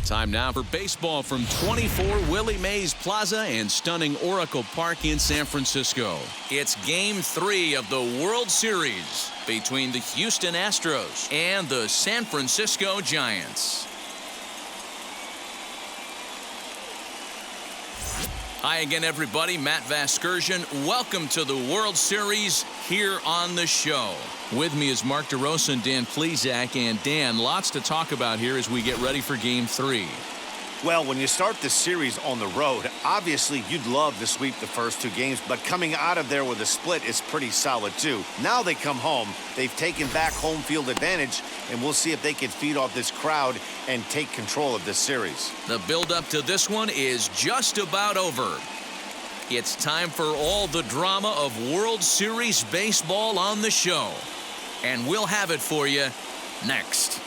Time now for baseball from 24 Willie Mays Plaza and stunning Oracle Park in San Francisco. It's Game 3 of the World Series between the Houston Astros and the San Francisco Giants. Hi again, everybody. Matt Vasgersian. Welcome to the World Series here on the show. With me is Mark DeRosa and Dan Plesac. And Dan, lots to talk about here as we get ready for Game 3. Well, when you start this series on the road, obviously you'd love to sweep the first 2 games, but coming out of there with a split is pretty solid too. Now they come home, they've taken back home field advantage, and we'll see if they can feed off this crowd and take control of this series. The build-up to this one is just about over. It's time for all the drama of World Series baseball on the show. And we'll have it for you next.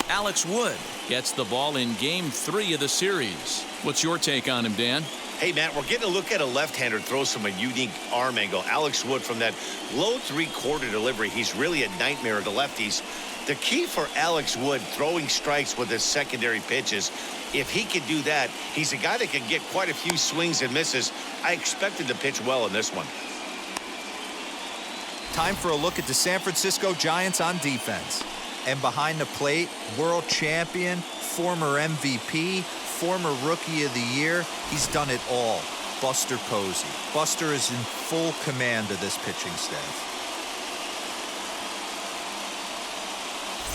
Alex Wood gets the ball in Game 3 of the series. What's your take on him, Dan? Hey, Matt, we're getting a look at a left-hander throws from a unique arm angle. Alex Wood from that low 3/4 delivery. He's really a nightmare to lefties. The key for Alex Wood throwing strikes with his secondary pitches, if he can do that, he's a guy that can get quite a few swings and misses. I expected to pitch well in this one. Time for a look at the San Francisco Giants on defense. And behind the plate, world champion, former MVP, former Rookie of the Year, he's done it all. Buster Posey. Buster is in full command of this pitching staff.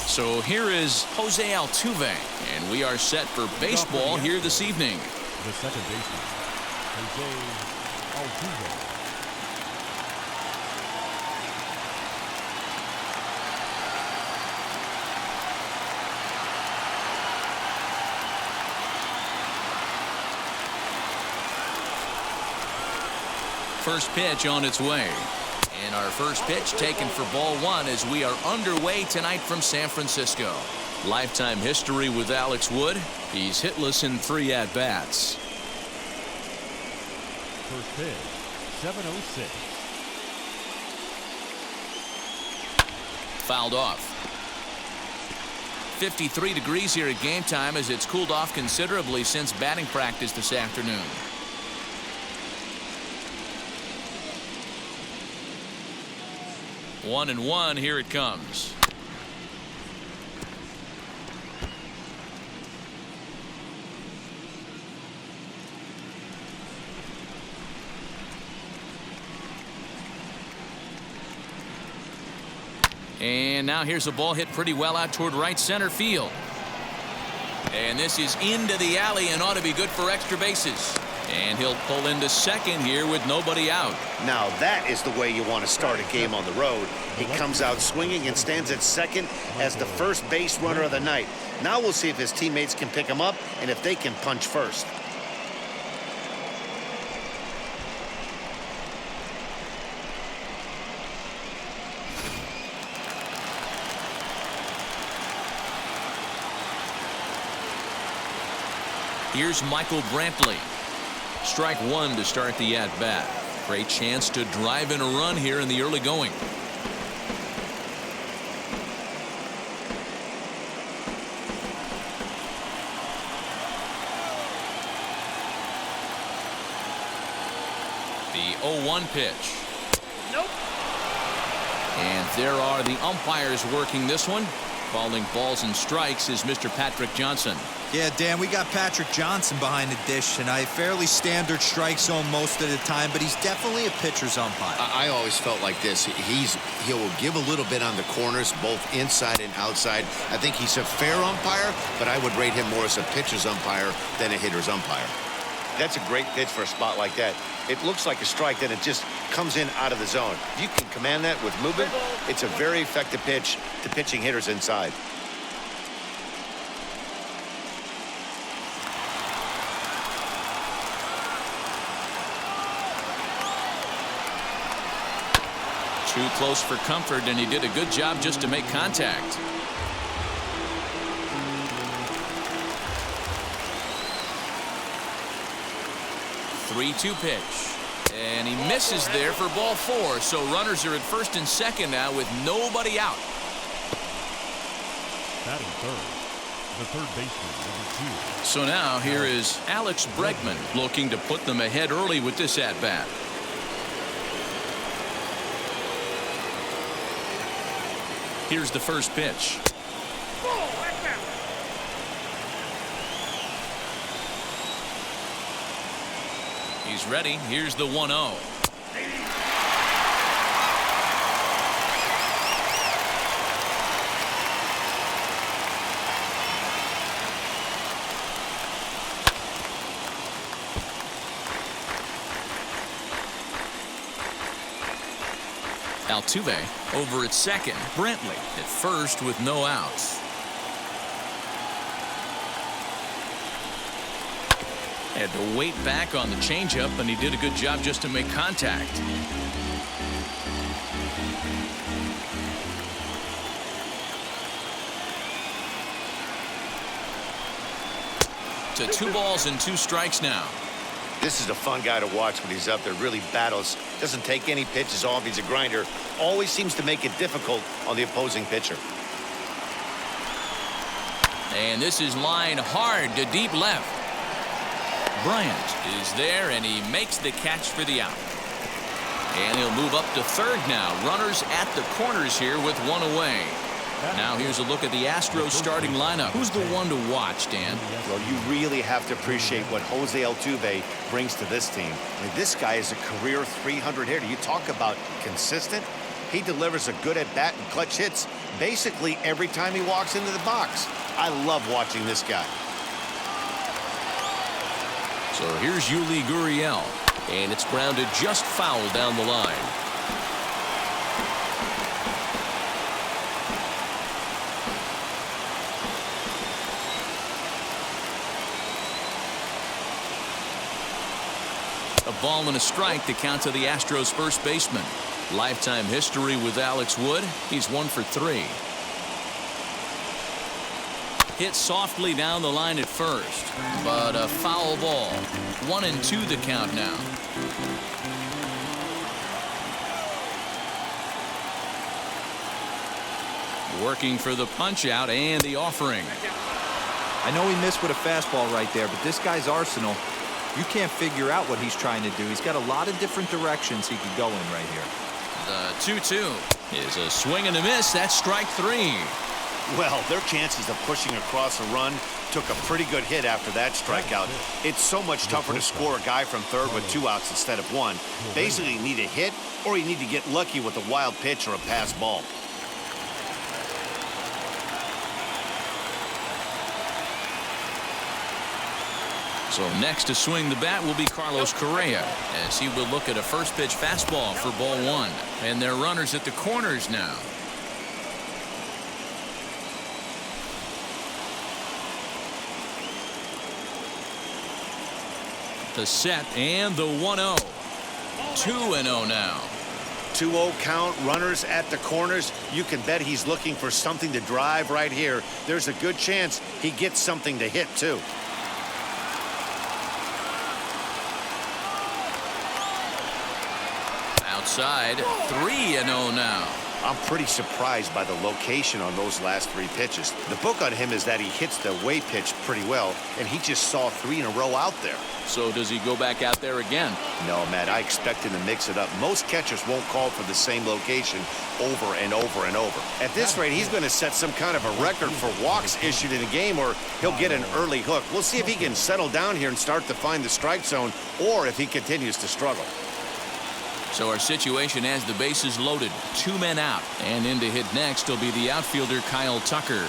So here is Jose Altuve, and we are set for baseball here this evening. The second baseman, Jose Altuve. First pitch on its way. And our first pitch taken for ball 1 as we are underway tonight from San Francisco. Lifetime history with Alex Wood. He's hitless in 3 at-bats. First pitch, 7:06. Fouled off. 53 degrees here at game time as it's cooled off considerably since batting practice this afternoon. 1-1, here it comes. And now here's a ball hit pretty well out toward right center field. And this is into the alley and ought to be good for extra bases. And he'll pull into second here with nobody out. Now that is the way you want to start a game on the road. He comes out swinging and stands at second as the first base runner of the night. Now we'll see if his teammates can pick him up and if they can punch first. Here's Michael Brantley. Strike 1 to start the at-bat. Great chance to drive in a run here in the early going. The 0-1 pitch. Nope. And there are the umpires working this one. Calling balls and strikes is Mr. Patrick Johnson. Yeah, Dan, we got Patrick Johnson behind the dish tonight. Fairly standard strike zone most of the time, but he's definitely a pitcher's umpire. I always felt like this. He'll give a little bit on the corners, both inside and outside. I think he's a fair umpire, but I would rate him more as a pitcher's umpire than a hitter's umpire. That's a great pitch for a spot like that. It looks like a strike, then it just comes in out of the zone. If you can command that with movement, it's a very effective pitch to pitching hitters inside. Too close for comfort, and he did a good job just to make contact. Three-two pitch. And he misses there for ball 4. So runners are at first and second now with nobody out. Batting third, the third baseman, number 2. So now here is Alex Bregman looking to put them ahead early with this at-bat. Here's the first pitch. He's ready. Here's the 1-0. Altuve over at second. Brantley at first with no outs. Had to wait back on the changeup, and he did a good job just to make contact. To 2 balls and 2 strikes now. This is a fun guy to watch when he's up there. Really battles. Doesn't take any pitches off. He's a grinder. Always seems to make it difficult on the opposing pitcher. And this is line hard to deep left. Bryant is there, and he makes the catch for the out. And he'll move up to third now. Runners at the corners here with 1 away. Now here's a look at the Astros starting lineup. Who's the one to watch, Dan? Well, you really have to appreciate what Jose Altuve brings to this team. I mean, this guy is a career 300 hitter. You talk about consistent. He delivers a good at-bat and clutch hits basically every time he walks into the box. I love watching this guy. So here's Yuli Gurriel, and it's grounded just foul down the line. A ball and a strike to count to the Astros first baseman. Lifetime history with Alex Wood. He's 1 for 3. Hit softly down the line at first, but a foul ball. 1-2 the count now. Working for the punch out and the offering. I know he missed with a fastball right there, but this guy's arsenal, you can't figure out what he's trying to do. He's got a lot of different directions he could go in right here. The 2-2 is a swing and a miss. That's strike 3. Well, their chances of pushing across a run took a pretty good hit after that strikeout. It's so much tougher to score a guy from third with 2 outs instead of 1. Basically, you need a hit or you need to get lucky with a wild pitch or a pass ball. So next to swing the bat will be Carlos Correa, as he will look at a first pitch fastball for ball 1. And they're runners at the corners now. The set and the 1-0. 2-0 now. 2-0 count, runners at the corners. You can bet he's looking for something to drive right here. There's a good chance he gets something to hit, too. Outside, 3-0 now. I'm pretty surprised by the location on those last 3 pitches. The book on him is that he hits the way pitch pretty well, and he just saw 3 in a row out there. So does he go back out there again? No, Matt, I expect him to mix it up. Most catchers won't call for the same location over and over and over. At this rate, he's going to set some kind of a record for walks issued in a game, or he'll get an early hook. We'll see if he can settle down here and start to find the strike zone, or if he continues to struggle. So our situation has the bases loaded, 2 men out, and in to hit next will be the outfielder Kyle Tucker.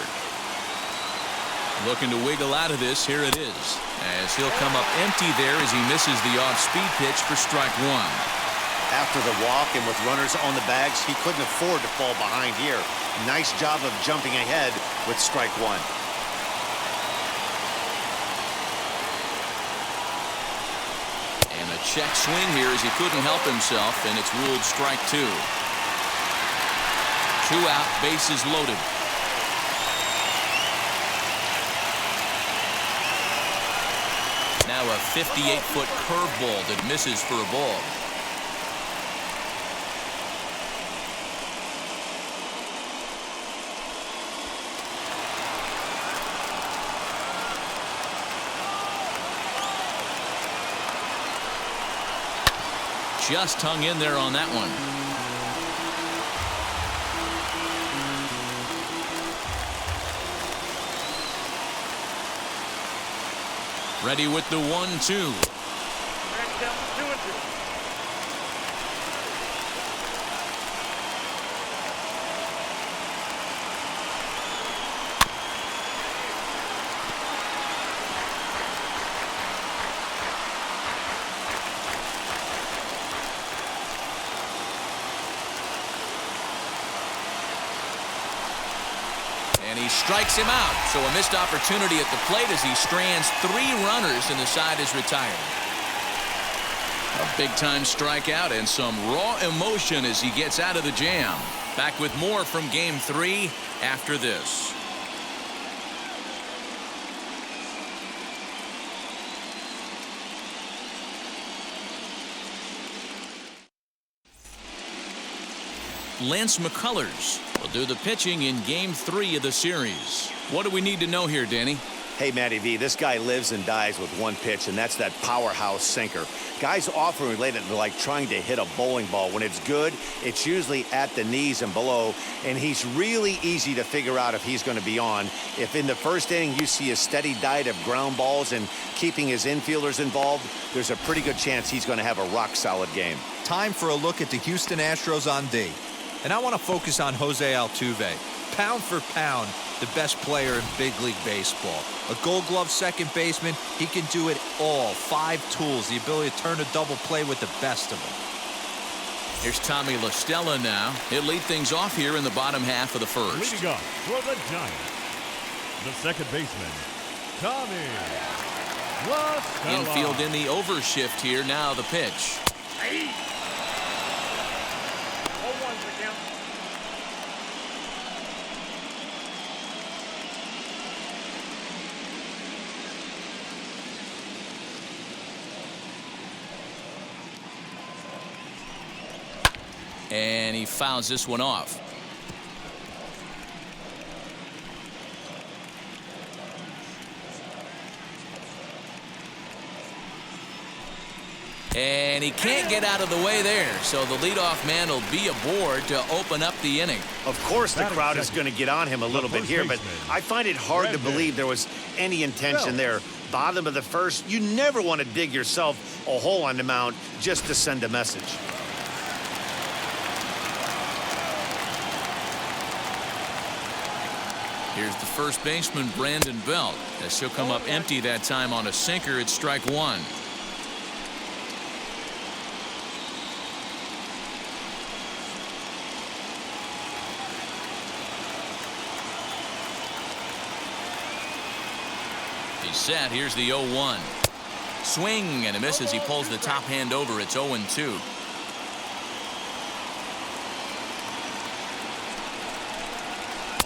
Looking to wiggle out of this. Here it is, as he'll come up empty there as he misses the off-speed pitch for strike 1. After the walk and with runners on the bags, he couldn't afford to fall behind here. Nice job of jumping ahead with strike 1. And a check swing here as he couldn't help himself, and it's ruled strike 2. 2 out, bases loaded. Now a 58-foot curveball that misses for a ball. Just hung in there on that one. Ready with the 1-2. And he strikes him out. So a missed opportunity at the plate as he strands 3 runners and the side is retired. A big-time strikeout and some raw emotion as he gets out of the jam. Back with more from Game 3 after this. Lance McCullers will do the pitching in Game 3 of the series. What do we need to know here, Danny? Hey, Matty V, this guy lives and dies with one pitch, and that's that powerhouse sinker. Guys often relate it to like trying to hit a bowling ball. When it's good, it's usually at the knees and below, and he's really easy to figure out if he's going to be on. If in the first inning you see a steady diet of ground balls and keeping his infielders involved, there's a pretty good chance he's going to have a rock-solid game. Time for a look at the Houston Astros on D. And I want to focus on Jose Altuve. Pound for pound, the best player in big league baseball. A Gold Glove second baseman, he can do it all. 5 tools, the ability to turn a double play with the best of them. Here's Tommy La Stella now. He'll lead things off here in the bottom half of the first. Leading off for the Giants, the second baseman, Tommy La Stella. Infield in the overshift here. Now the pitch. And he fouls this one off. And he can't get out of the way there, so the leadoff man will be aboard to open up the inning. Of course the crowd is going to get on him a little bit here, but I find it hard to believe there was any intention there. Bottom of the first, you never want to dig yourself a hole on the mound just to send a message. Here's the first baseman, Brandon Belt, as he'll come up empty that time on a sinker at strike 1. He's set. Here's the 0-1. Swing and a miss as he pulls the top hand over. It's 0-2.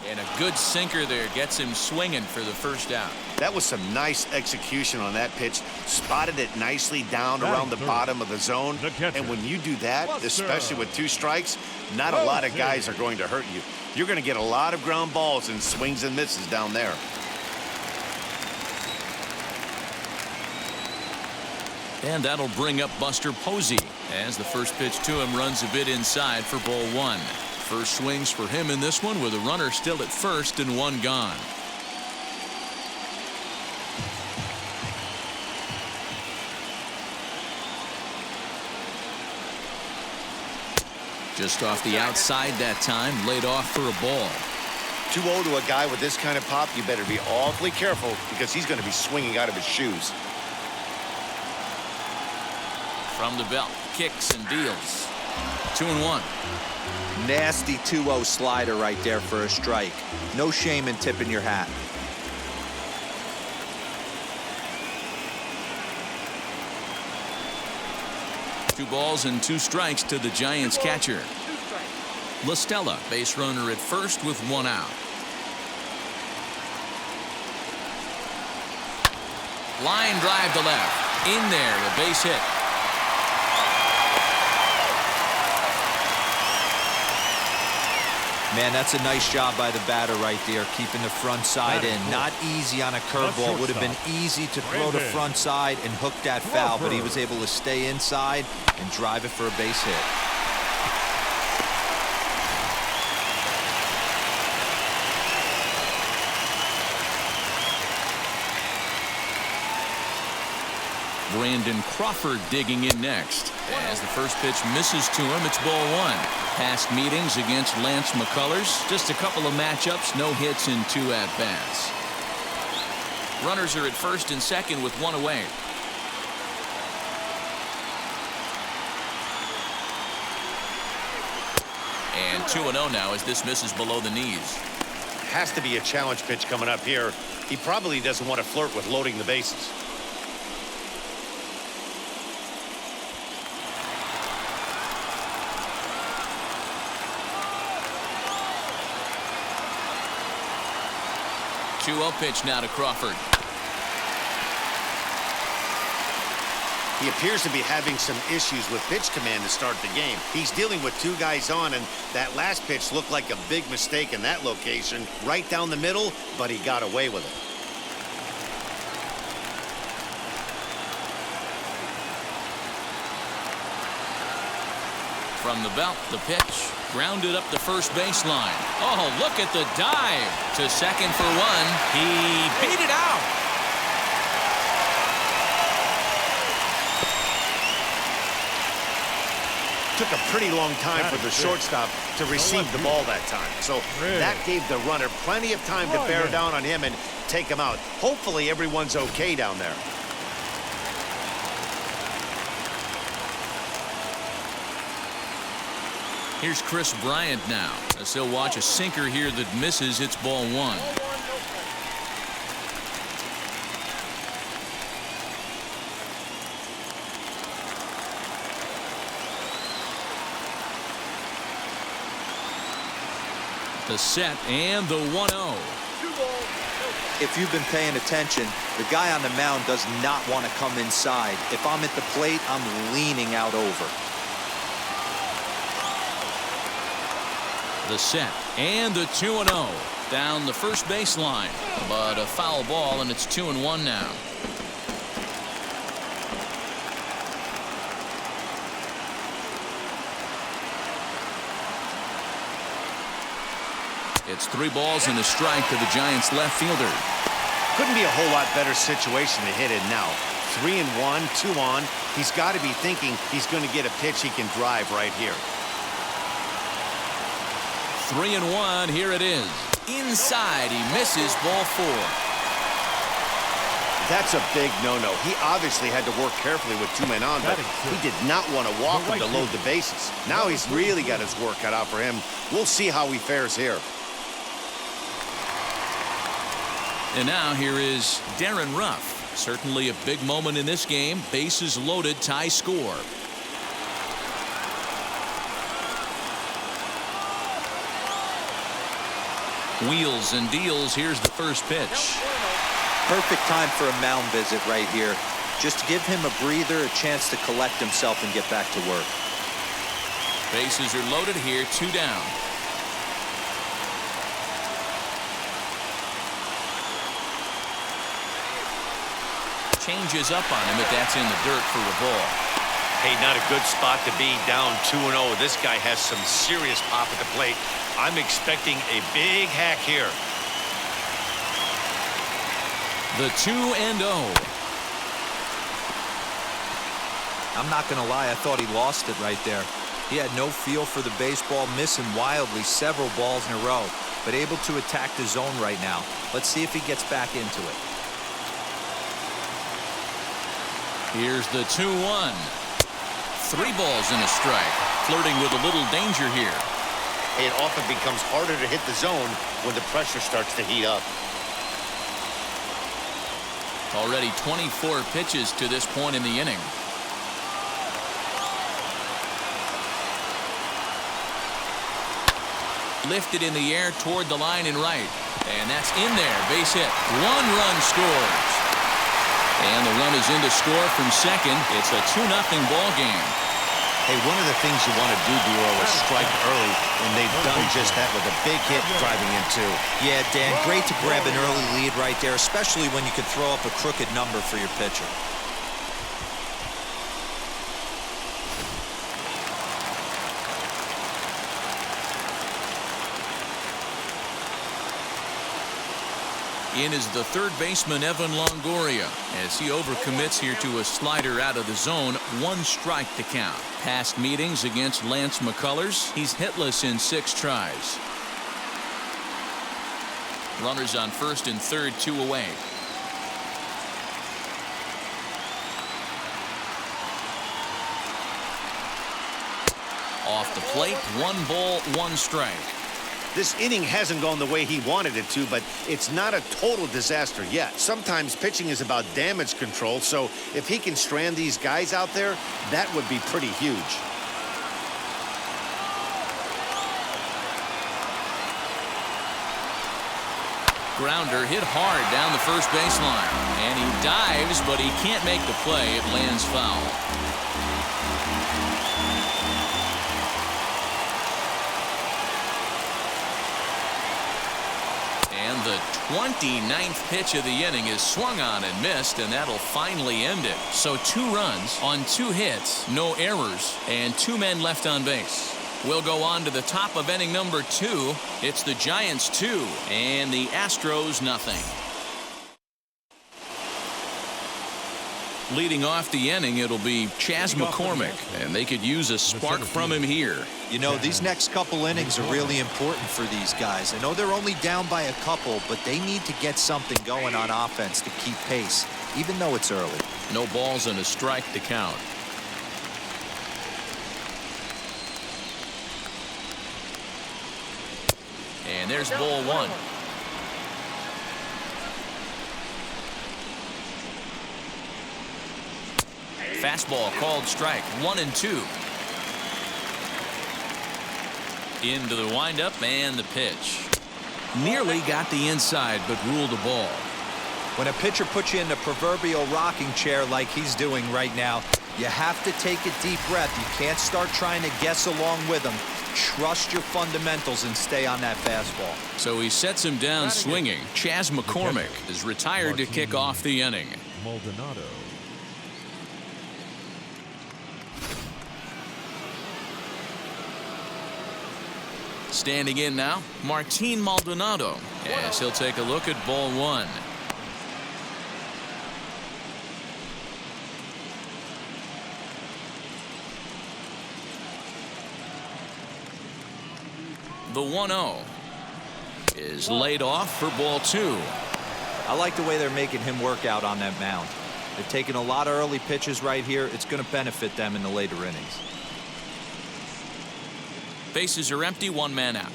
And a good sinker there gets him swinging for the first out. That was some nice execution on that pitch. Spotted it nicely down around the bottom of the zone. And when you do that, especially with 2 strikes, not a lot of guys are going to hurt you. You're going to get a lot of ground balls and swings and misses down there. And that'll bring up Buster Posey as the first pitch to him runs a bit inside for ball 1. First swings for him in this one with a runner still at first and 1 gone. Just off the outside that time, laid off for a ball. 2-0 to a guy with this kind of pop, you better be awfully careful because he's going to be swinging out of his shoes. From the belt, kicks and deals. 2-1. Nasty 2-0 slider right there for a strike. No shame in tipping your hat. Two balls and 2 strikes to the Giants catcher. La Stella, base runner at first with one out. Line drive to left. In there, a base hit. Man, that's a nice job by the batter right there, keeping the front side in. Not easy on a curveball. Would have been easy to throw the front side and hook that foul, but he was able to stay inside and drive it for a base hit. Brandon Crawford digging in next. As the first pitch misses to him, it's ball one. Past meetings against Lance McCullers. Just a couple of matchups, no hits in 2 at-bats. Runners are at first and second with one away. And 2-0 now as this misses below the knees. Has to be a challenge pitch coming up here. He probably doesn't want to flirt with loading the bases. Two-0 pitch now to Crawford. He appears to be having some issues with pitch command to start the game. He's dealing with 2 guys on, and that last pitch looked like a big mistake in that location. Right down the middle, but he got away with it. From the belt, the pitch. Grounded up the first baseline. Oh, look at the dive. To second for one. He beat it out. Took a pretty long time for the shortstop to receive the ball that time. So that gave the runner plenty of time to bear down on him and take him out. Hopefully everyone's okay down there. Here's Chris Bryant now, as he'll watch a sinker here that misses. It's ball one. The set and the 1-0. If you've been paying attention, the guy on the mound does not want to come inside. If I'm at the plate, I'm leaning out over. The set and the 2-0 down the first baseline, but a foul ball, and it's 2-1 now. It's 3 balls and a strike to the Giants left fielder. Couldn't be a whole lot better situation to hit in now. 3-1, 2 on. He's got to be thinking he's going to get a pitch he can drive right here. 3-1. Here it is. Inside. He misses ball 4. That's a big no-no. He obviously had to work carefully with 2 men on, but he did not want to walk him to load the bases. Now he's really got his work cut out for him. We'll see how he fares here. And now here is Darren Ruff. Certainly a big moment in this game. Bases loaded, tie score. Wheels and deals. Here's the first pitch. Perfect time for a mound visit right here. Just to give him a breather, a chance to collect himself and get back to work. Bases are loaded here, 2 down. Changes up on him, but that's in the dirt for a ball. Hey, not a good spot to be, down 2-0. This guy has some serious pop at the plate. I'm expecting a big hack here. The 2-0. I'm not going to lie, I thought he lost it right there. He had no feel for the baseball, missing wildly several balls in a row, but able to attack the zone right now. Let's see if he gets back into it. Here's the 2-1. 3 balls and a strike. Flirting with a little danger here. It often becomes harder to hit the zone when the pressure starts to heat up. Already 24 pitches to this point in the inning. Lifted in the air toward the line and right. And that's in there. Base hit. 1 run scores. And the run is in to score from second. It's a 2-0 ball game. Hey, one of the things you want to do, Duggar, is strike early, and they've done just that with a big hit driving in two. Yeah, Dan, great to grab an early lead right there, especially when you can throw up a crooked number for your pitcher. In is the third baseman, Evan Longoria, as he overcommits here to a slider out of the zone. 1 strike to count. Past meetings against Lance McCullers, he's hitless in 6 tries. Runners on first and third, 2 away. Off the plate, 1 ball, 1 strike. This inning hasn't gone the way he wanted it to, but it's not a total disaster yet. Sometimes pitching is about damage control, so if he can strand these guys out there, that would be pretty huge. Grounder hit hard down the first baseline, and he dives, but he can't make the play. It lands foul. And the 29th pitch of the inning is swung on and missed, and that'll finally end it. So 2 runs on 2 hits, no errors, and 2 men left on base. We'll go on to the top of inning number 2. It's the Giants 2 and the Astros nothing. Leading off the inning, it'll be Chas McCormick, and they could use a spark from him here. You know, these next couple innings are really important for these guys. I know they're only down by a couple, but they need to get something going on offense to keep pace, even though it's early. No balls and a strike to count. And there's ball 1. Fastball called strike. 1-2. Into the windup and the pitch. Nearly got the inside, but ruled a ball. When a pitcher puts you in the proverbial rocking chair like he's doing right now, you have to take a deep breath. You can't start trying to guess along with him. Trust your fundamentals and stay on that fastball. So he sets him down swinging. Chas McCormick is retired to kick off the inning. Maldonado. Standing in now, Martin Maldonado, as he'll take a look at ball 1. The 1-0 is laid off for ball 2. I like the way they're making him work out on that mound. They're taking a lot of early pitches right here. It's going to benefit them in the later innings. Bases are empty, 1 man out.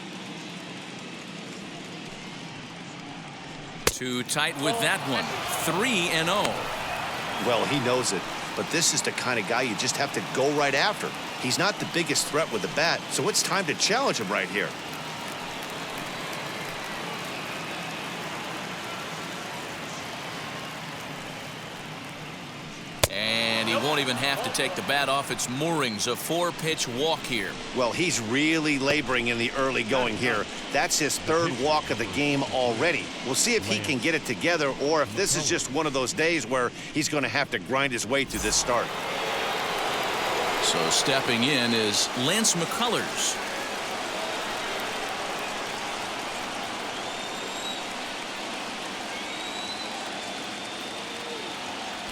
Too tight with that one. 3-0. Well, he knows it, but this is the kind of guy you just have to go right after. He's not the biggest threat with the bat, so it's time to challenge him right here. And he won't even have to take the bat off its moorings. A 4-pitch walk here. Well, he's really laboring in the early going here. That's his 3rd walk of the game already. We'll see if he can get it together, or if this is just one of those days where he's going to have to grind his way through this start. So stepping in is Lance McCullers.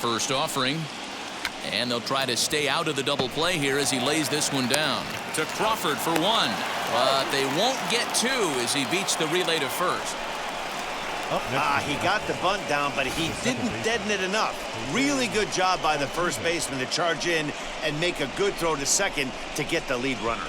First offering, and they'll try to stay out of the double play here as he lays this one down to Crawford for 1, but they won't get 2 as he beats the relay to first. He got the bunt down, but he didn't deaden it enough. Really good job by the first baseman to charge in and make a good throw to second to get the lead runner.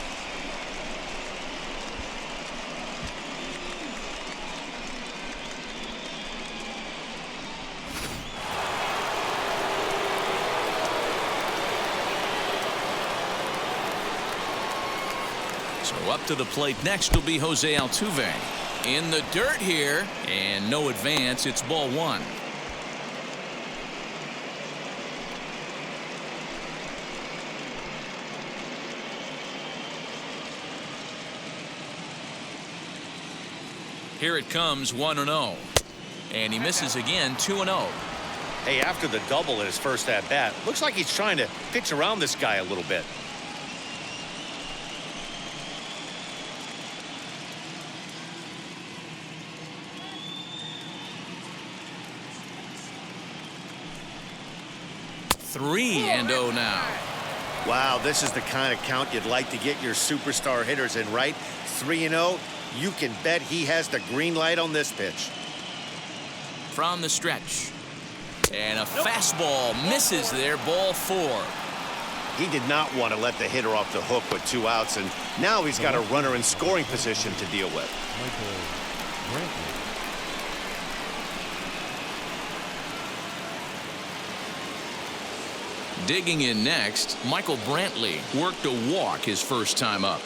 So up to the plate next will be Jose Altuve. In the dirt here, and no advance. It's ball one. Here it comes, 1-0. And he misses again, 2-0. Hey, after the double in his first at-bat, looks like he's trying to pitch around this guy a little bit. Three and 0 now. Wow, this is the kind of count you'd like to get your superstar hitters in, right? 3-0. You can bet he has the green light on this pitch. From the stretch. And a fastball misses there, ball four. He did not want to let the hitter off the hook with 2 outs, and now he's got a runner in scoring position to deal with. Brantley. Digging in next, Michael Brantley worked a walk his first time up.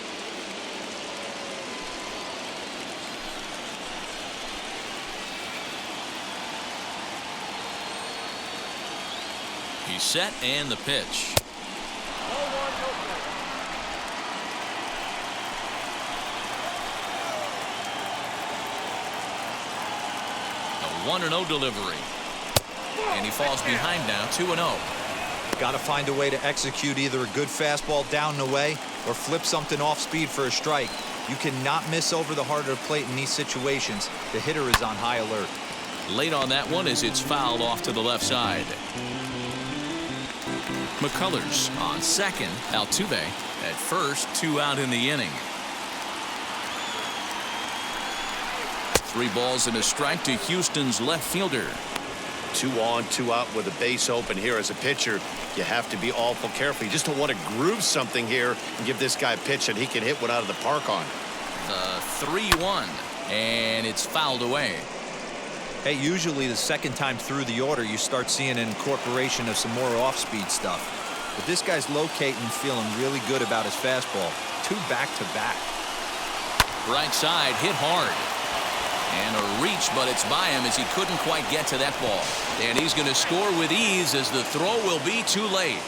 He's set and the pitch. A 1-0 delivery. And he falls behind now, 2-0. Got to find a way to execute either a good fastball down and away or flip something off speed for a strike. You cannot miss over the heart of the plate in these situations. The hitter is on high alert. Late on that one as it's fouled off to the left side. McCullers on second. Altuve at first, 2 out in the inning. 3 balls and a strike to Houston's left fielder. 2 on, 2 out with a base open here. As a pitcher, you have to be awful careful. You just don't want to groove something here and give this guy a pitch that he can hit one out of the park on. The 3-1, and it's fouled away. Hey, usually the second time through the order, you start seeing an incorporation of some more off-speed stuff. But this guy's locating and feeling really good about his fastball. 2 back-to-back. Right side, hit hard. And a reach, but it's by him as he couldn't quite get to that ball. And he's going to score with ease as the throw will be too late.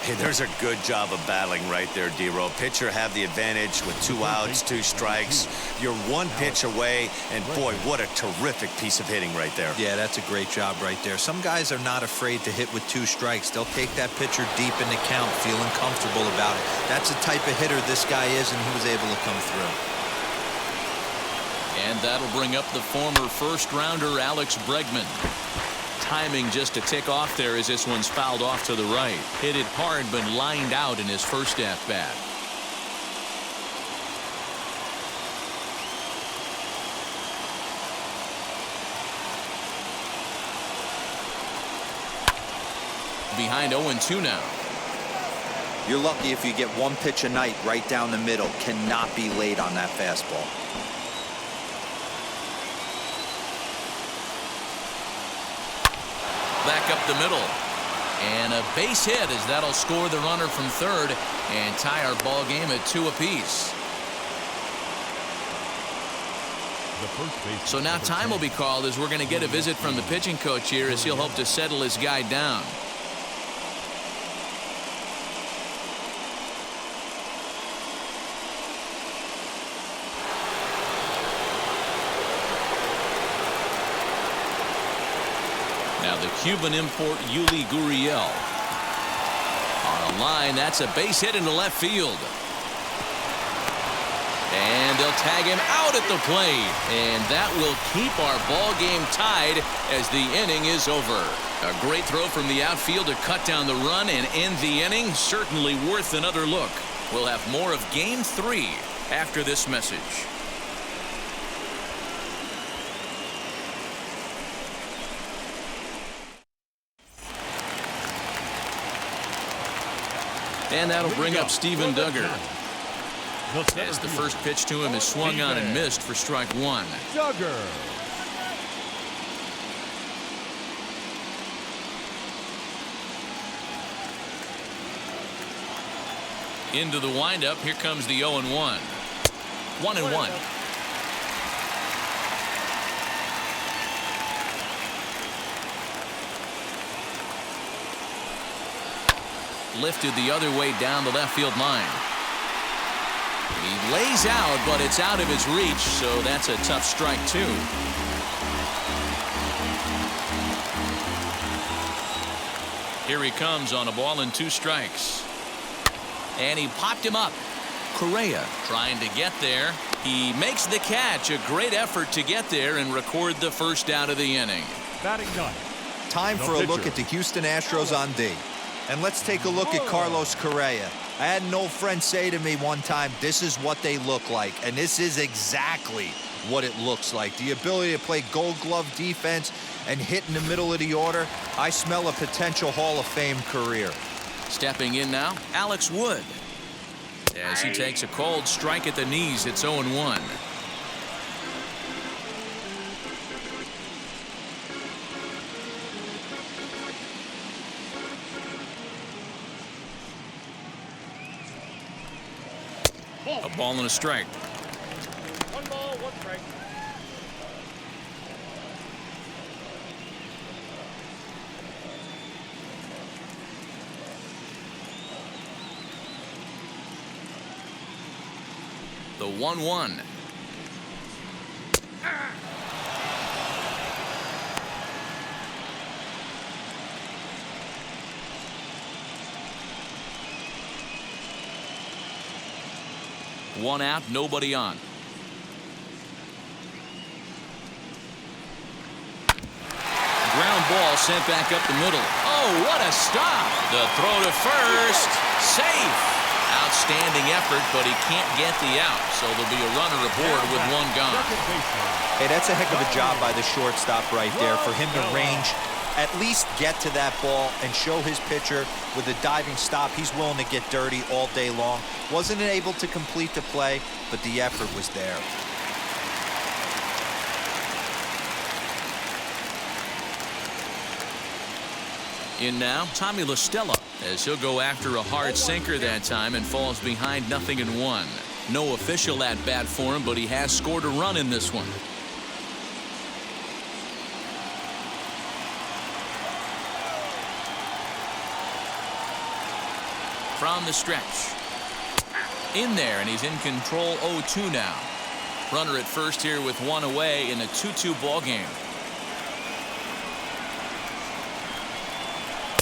Hey, there's a good job of battling right there, D-Row. Pitcher have the advantage with 2 outs, 2 strikes. You're 1 pitch away, and boy, what a terrific piece of hitting right there. Yeah, that's a great job right there. Some guys are not afraid to hit with 2 strikes. They'll take that pitcher deep in the count, feeling comfortable about it. That's the type of hitter this guy is, and he was able to come through. And that'll bring up the former first-rounder Alex Bregman. Timing just a tick off there as this one's fouled off to the right. Hit it hard but lined out in his first at-bat. Behind 0-2 now. You're lucky if you get 1 pitch a night right down the middle. Cannot be late on that fastball. Back up the middle. And a base hit as that'll score the runner from third and tie our ball game at 2 apiece. So now time will be called as we're going to get a visit from the pitching coach here as he'll hope to settle his guy down. Now the Cuban import Yuli Gurriel on a line. That's a base hit into left field. And they'll tag him out at the plate. And that will keep our ball game tied as the inning is over. A great throw from the outfield to cut down the run and end the inning. Certainly worth another look. We'll have more of Game 3 after this message. And that'll bring up Steven Duggar. As the first pitch to him is swung on and missed for strike 1. Duggar. Into the windup. Here comes the 0-1. 1-1. Lifted the other way down the left field line. He lays out, but it's out of his reach, so that's a tough strike, too. Here he comes on a ball and 2 strikes. And he popped him up. Correa trying to get there. He makes the catch. A great effort to get there and record the first out of the inning. Batting ninth. Time for a look at the Houston Astros on D. And let's take a look at Carlos Correa. I had an old friend say to me one time, this is what they look like. And this is exactly what it looks like. The ability to play gold glove defense and hit in the middle of the order. I smell a potential Hall of Fame career. Stepping in now, Alex Wood. As he takes a cold strike at the knees, it's 0-1. A ball and a strike. 1 ball, 1 strike. The 1-1. One out, nobody on. Ground ball sent back up the middle. Oh, what a stop. The throw to first. Safe. Outstanding effort, but he can't get the out. So there'll be a runner aboard with 1 gone. Hey, that's a heck of a job by the shortstop right there for him to range, at least get to that ball and show his pitcher with a diving stop. He's willing to get dirty all day long. Wasn't able to complete the play, but the effort was there. In now, Tommy La Stella, as he'll go after a hard sinker that time and falls behind 0-1. No official at bat for him, but he has scored a run in this one. From the stretch. In there, and he's in control 0-2 now. Runner at first here with 1 away in a 2-2 ball game.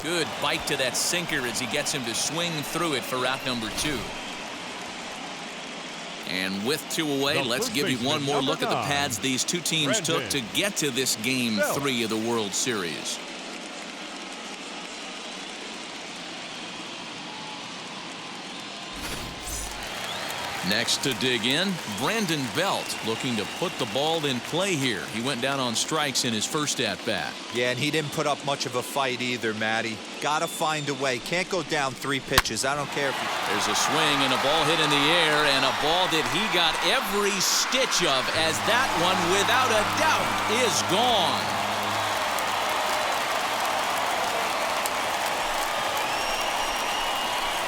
Good bite to that sinker as he gets him to swing through it for out number 2. And with 2 away, let's give you one more look at the paths these two teams took to get to this Game 3 of the World Series. Next to dig in, Brandon Belt looking to put the ball in play here. He went down on strikes in his first at-bat. Yeah, and he didn't put up much of a fight either, Matty. Gotta find a way. Can't go down 3 pitches. I don't care if he... There's a swing and a ball hit in the air, and a ball that he got every stitch of, as that one, without a doubt, is gone.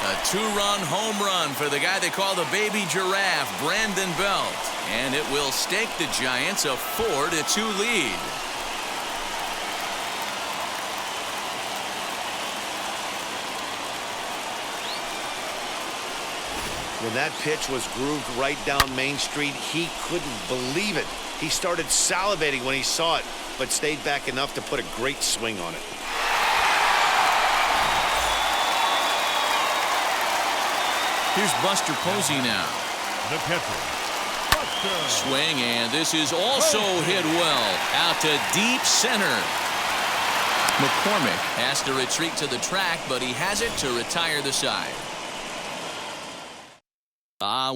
A 2-run home run for the guy they call the baby giraffe, Brandon Belt. And it will stake the Giants a 4-2 lead. When that pitch was grooved right down Main Street, he couldn't believe it. He started salivating when he saw it, but stayed back enough to put a great swing on it. Here's Buster Posey now. The catcher, Buster. Swing, and this is also hit well. Out to deep center. McCormick has to retreat to the track, but he has it to retire the side.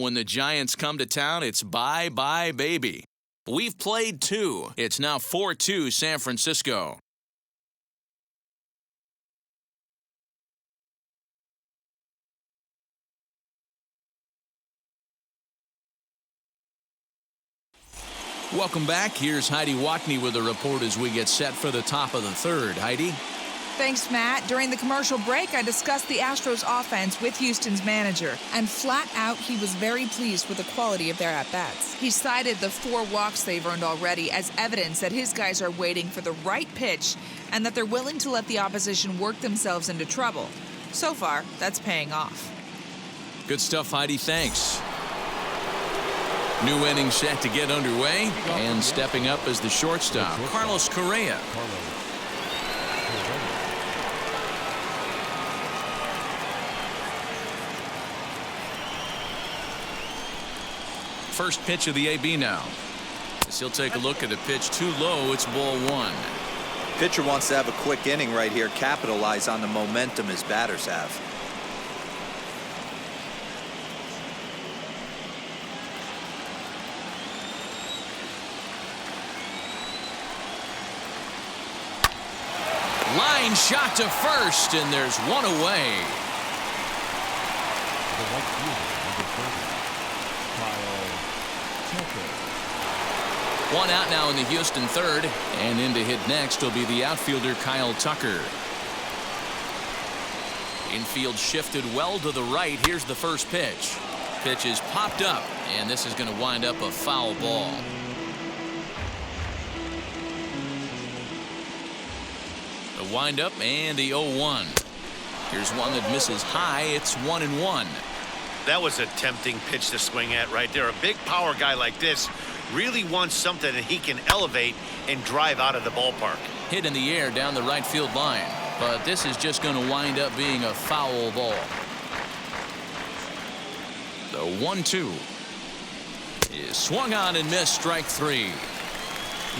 When the Giants come to town, it's bye-bye, baby. We've played 2. It's now 4-2 San Francisco. Welcome back. Here's Heidi Wackney with a report as we get set for the top of the 3rd. Heidi? Thanks, Matt. During the commercial break, I discussed the Astros offense with Houston's manager, and flat out, he was very pleased with the quality of their at-bats. He cited the 4 walks they've earned already as evidence that his guys are waiting for the right pitch and that they're willing to let the opposition work themselves into trouble. So far, that's paying off. Good stuff, Heidi. Thanks. New inning set to get underway, and stepping up as the shortstop, Carlos Correa. First pitch of the AB now. As he'll take a look at a pitch too low. It's ball 1. Pitcher wants to have a quick inning right here, capitalize on the momentum his batters have. Line shot to first, and there's one away. The right fielder, number 30, Kyle Tucker. One out now in the Houston third, and in to hit next will be the outfielder Kyle Tucker. Infield shifted well to the right. Here's the first pitch. Pitch is popped up, and this is going to wind up a foul ball. The windup and the 0-1. Here's one that misses high. It's 1-1. That was a tempting pitch to swing at right there. A big power guy like this really wants something that he can elevate and drive out of the ballpark. Hit in the air down the right field line, but this is just going to wind up being a foul ball. The 1-2 is swung on and missed. Strike 3.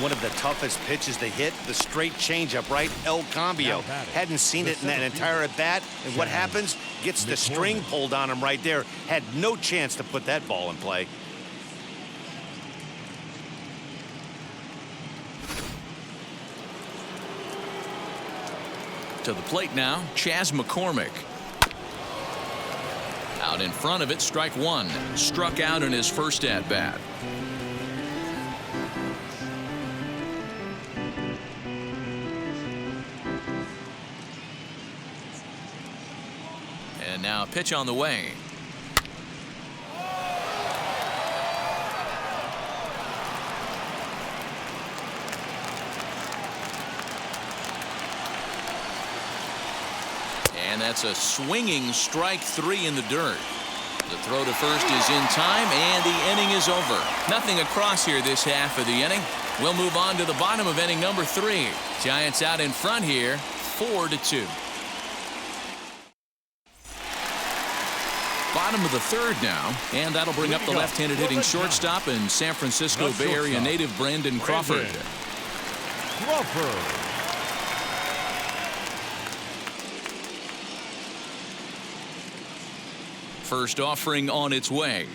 One of the toughest pitches to hit, the straight changeup, right? El Cambio. Hadn't seen it in that entire at bat. And what happens? Gets the string pulled on him right there. Had no chance to put that ball in play. To the plate now, Chas McCormick. Out in front of it, strike 1. Struck out in his first at bat. And now pitch on the way. And that's a swinging strike 3 in the dirt. The throw to first is in time, and the inning is over. Nothing across here this half of the inning. We'll move on to the bottom of inning number 3. Giants out in front here, 4-2. Bottom of the third now, and that'll bring up the left-handed hitting shortstop and San Francisco Bay Area native Brandon Crawford. First offering on its way.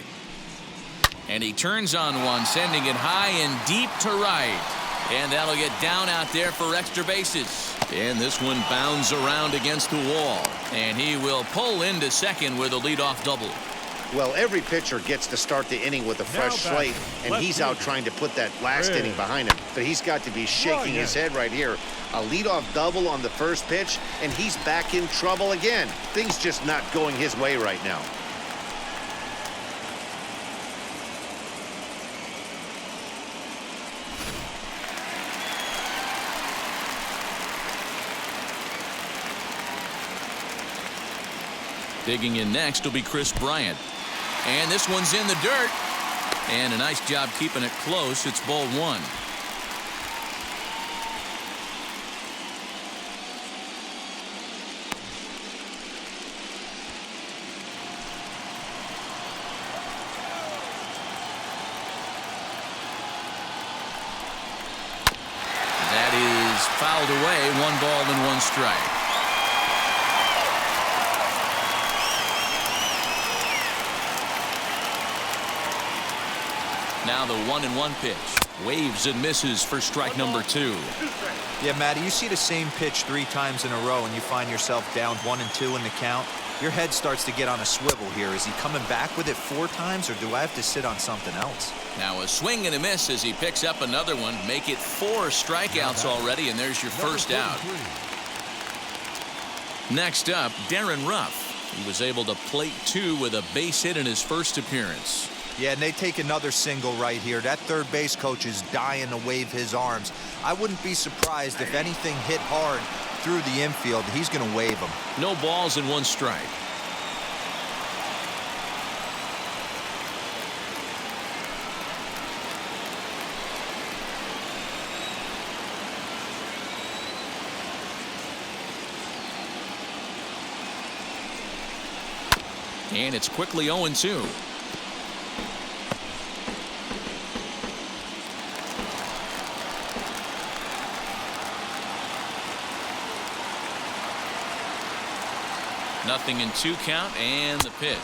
And he turns on one, sending it high and deep to right. And that'll get down out there for extra bases. And this one bounds around against the wall. And he will pull into second with a leadoff double. Well, every pitcher gets to start the inning with a fresh slate, and he's out trying to put that last inning behind him. But he's got to be shaking his head right here. A leadoff double on the first pitch, and he's back in trouble again. Things just not going his way right now. Digging in next will be Chris Bryant. And this one's in the dirt. And a nice job keeping it close. It's ball 1. That is fouled away. 1 ball and 1 strike. Now the 1-1 pitch. Waves and misses for strike number 2. Yeah, Matty, you see the same pitch 3 times in a row and you find yourself down 1-2 in the count. Your head starts to get on a swivel here. Is he coming back with it 4 times, or do I have to sit on something else? Now a swing and a miss as he picks up another one. Make it 4 strikeouts already, and there's your first out. Next up, Darren Ruff. He was able to plate 2 with a base hit in his first appearance. Yeah, and they take another single right here. That third base coach is dying to wave his arms. I wouldn't be surprised if anything hit hard through the infield. He's going to wave them. No balls and 1 strike. And it's quickly 0-2. Nothing in 2 count, and the pitch.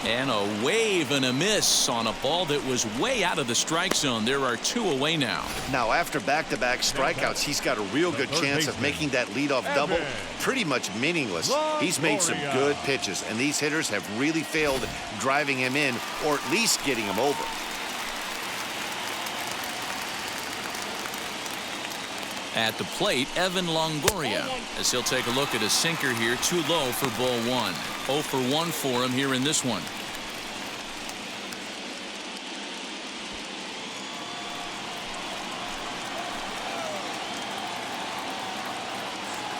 And a wave and a miss on a ball that was way out of the strike zone. There are 2 away now. Now, after back-to-back strikeouts, he's got a real good chance of making that leadoff double pretty much meaningless. He's made some good pitches, and these hitters have really failed driving him in or at least getting him over. At the plate, Evan Longoria, as he'll take a look at a sinker here, too low for ball 1. 0 for 1 for him here in this one.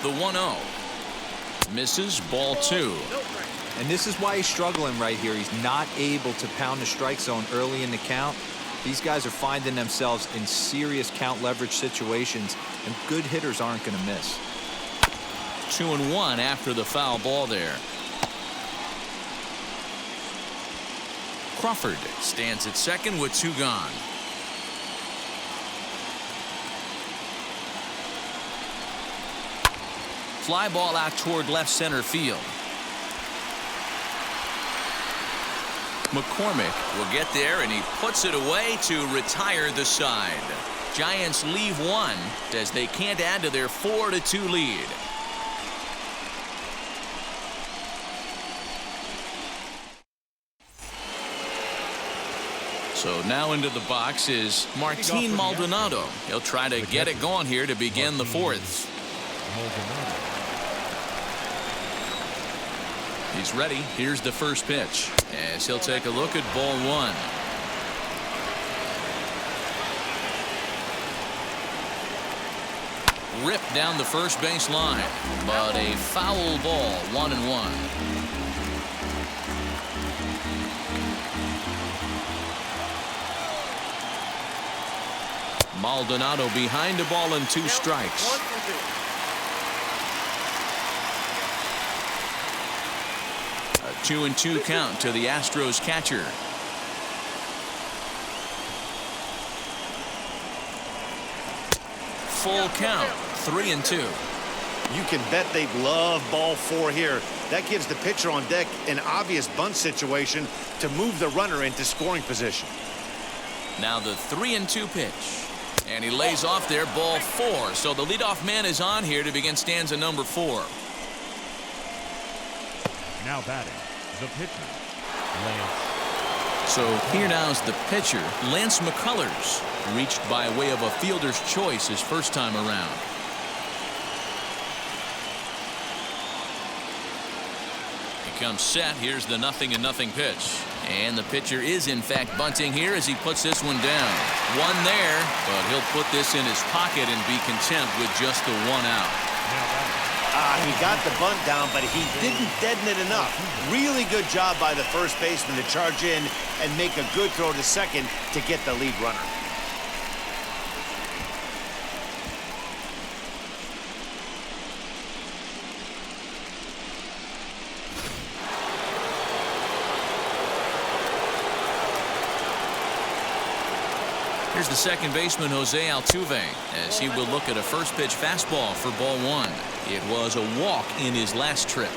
The 1-0. Misses, ball 2. And this is why he's struggling right here. He's not able to pound the strike zone early in the count. These guys are finding themselves in serious count leverage situations, and good hitters aren't going to miss. 2-1 after the foul ball there. Crawford stands at second with 2 gone. Fly ball out toward left center field. McCormick will get there, and he puts it away to retire the side. Giants leave 1 as they can't add to their 4-2 lead. So now into the box is Martin Maldonado. He'll try to get it going here to begin the 4th. He's ready. Here's the first pitch as he'll take a look at ball 1. Ripped down the first base line, but a foul ball. 1-1. Maldonado behind the ball and 2 strikes. A 2-2 count to the Astros catcher. Full count, 3-2. You can bet they love ball 4 here. That gives the pitcher on deck an obvious bunt situation to move the runner into scoring position. Now the 3-2 pitch. And he lays off there, ball 4. So the leadoff man is on here to begin stanza number 4. Now batting, the pitcher, Lance. So here now's the pitcher, Lance McCullers, reached by way of a fielder's choice his first time around. He comes set. Here's the 0-0 pitch. And the pitcher is in fact bunting here as he puts this one down. 1 there, but he'll put this in his pocket and be content with just the 1 out. He got the bunt down, but he didn't deaden it enough. Really good job by the first baseman to charge in and make a good throw to second to get the lead runner. Here's the second baseman, Jose Altuve, as he will look at a first pitch fastball for ball 1. It was a walk in his last trip.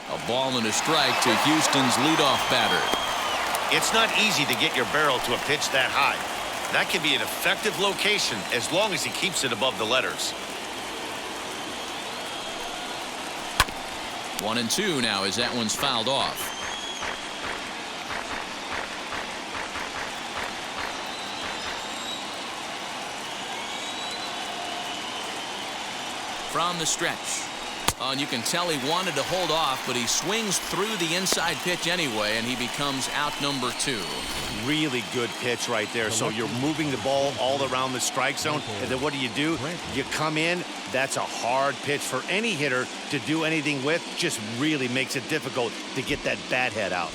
A ball and a strike to Houston's leadoff batter. It's not easy to get your barrel to a pitch that high. That can be an effective location as long as he keeps it above the letters. 1-2 now as that one's fouled off. from the stretch. And you can tell he wanted to hold off, but he swings through the inside pitch anyway, and he becomes out number 2. Really good pitch right there. So you're moving the ball all around the strike zone, and then what do? You come in. That's a hard pitch for any hitter to do anything with. Just really makes it difficult to get that bat head out.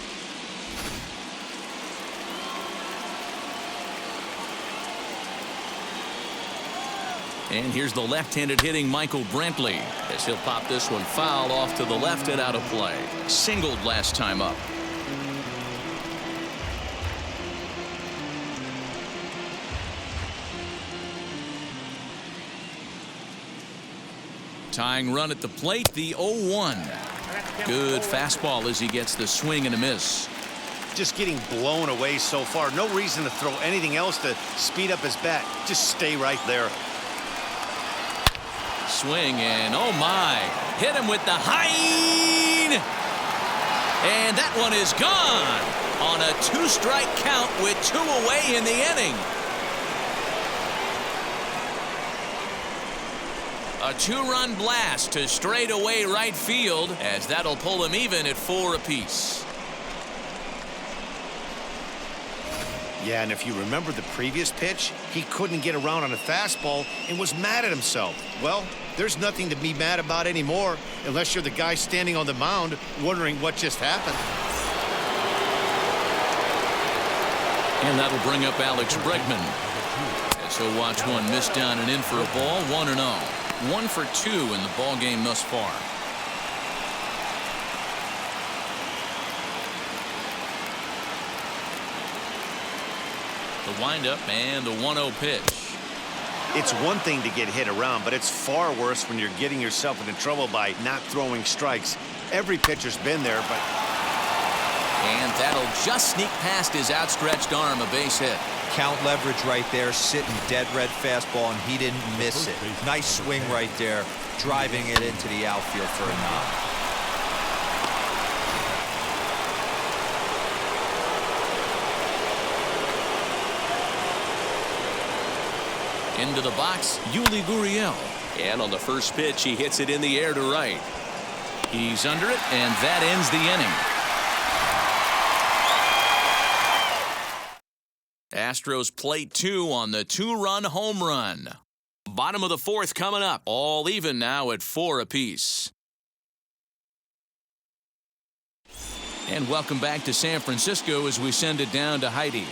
And here's the left-handed hitting Michael Brantley as he'll pop this one foul off to the left and out of play. Singled last time up. Tying run at the plate, the 0-1. Good fastball as he gets the swing and a miss. Just getting blown away so far. No reason to throw anything else to speed up his bat. Just stay right there. Swing and oh my, hit him with the high, and that one is gone on a 2-strike count with 2 away in the inning. A 2-run blast to straightaway right field as that'll pull him even at 4 apiece. Yeah, and if you remember the previous pitch, he couldn't get around on a fastball and was mad at himself. Well, there's nothing to be mad about anymore unless you're the guy standing on the mound wondering what just happened. And that'll bring up Alex Bregman. As he'll watch one miss down and in for a ball, 1-0. 1 for 2 in the ball game thus far. The windup and the 1-0 pitch. It's one thing to get hit around, but it's far worse when you're getting yourself into trouble by not throwing strikes. Every pitcher's been there, but... And that'll just sneak past his outstretched arm, a base hit. Count leverage right there, sitting dead red fastball, and he didn't miss it. Nice swing right there, driving it into the outfield for a knock. Into the box, Yuli Gurriel. And on the first pitch, he hits it in the air to right. He's under it, and that ends the inning. Astros plate 2 on the 2-run home run. Bottom of the 4th coming up. All even now at 4 apiece. And welcome back to San Francisco as we send it down to Heidi.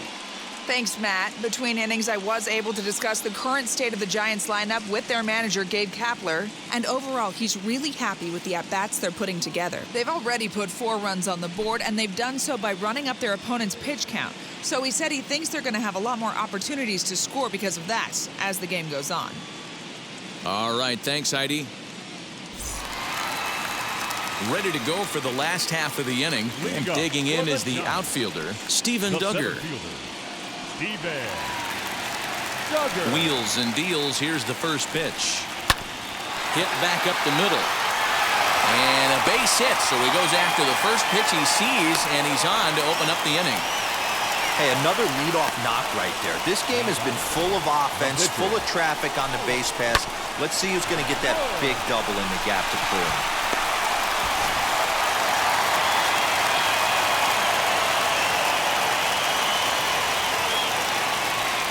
Thanks, Matt. Between innings, I was able to discuss the current state of the Giants lineup with their manager, Gabe Kapler. And overall, he's really happy with the at-bats they're putting together. They've already put 4 runs on the board, and they've done so by running up their opponent's pitch count. So he said he thinks they're going to have a lot more opportunities to score because of that as the game goes on. All right, thanks, Heidi. Ready to go for the last half of the inning. And digging in is the outfielder, Steven Duggar. Wheels and deals. Here's the first pitch. Hit back up the middle. And a base hit. So he goes after the first pitch he sees, and he's on to open up the inning. Hey, another leadoff knock right there. This game has been full of offense, full of traffic on the base pass. Let's see who's going to get that big double in the gap to clear him.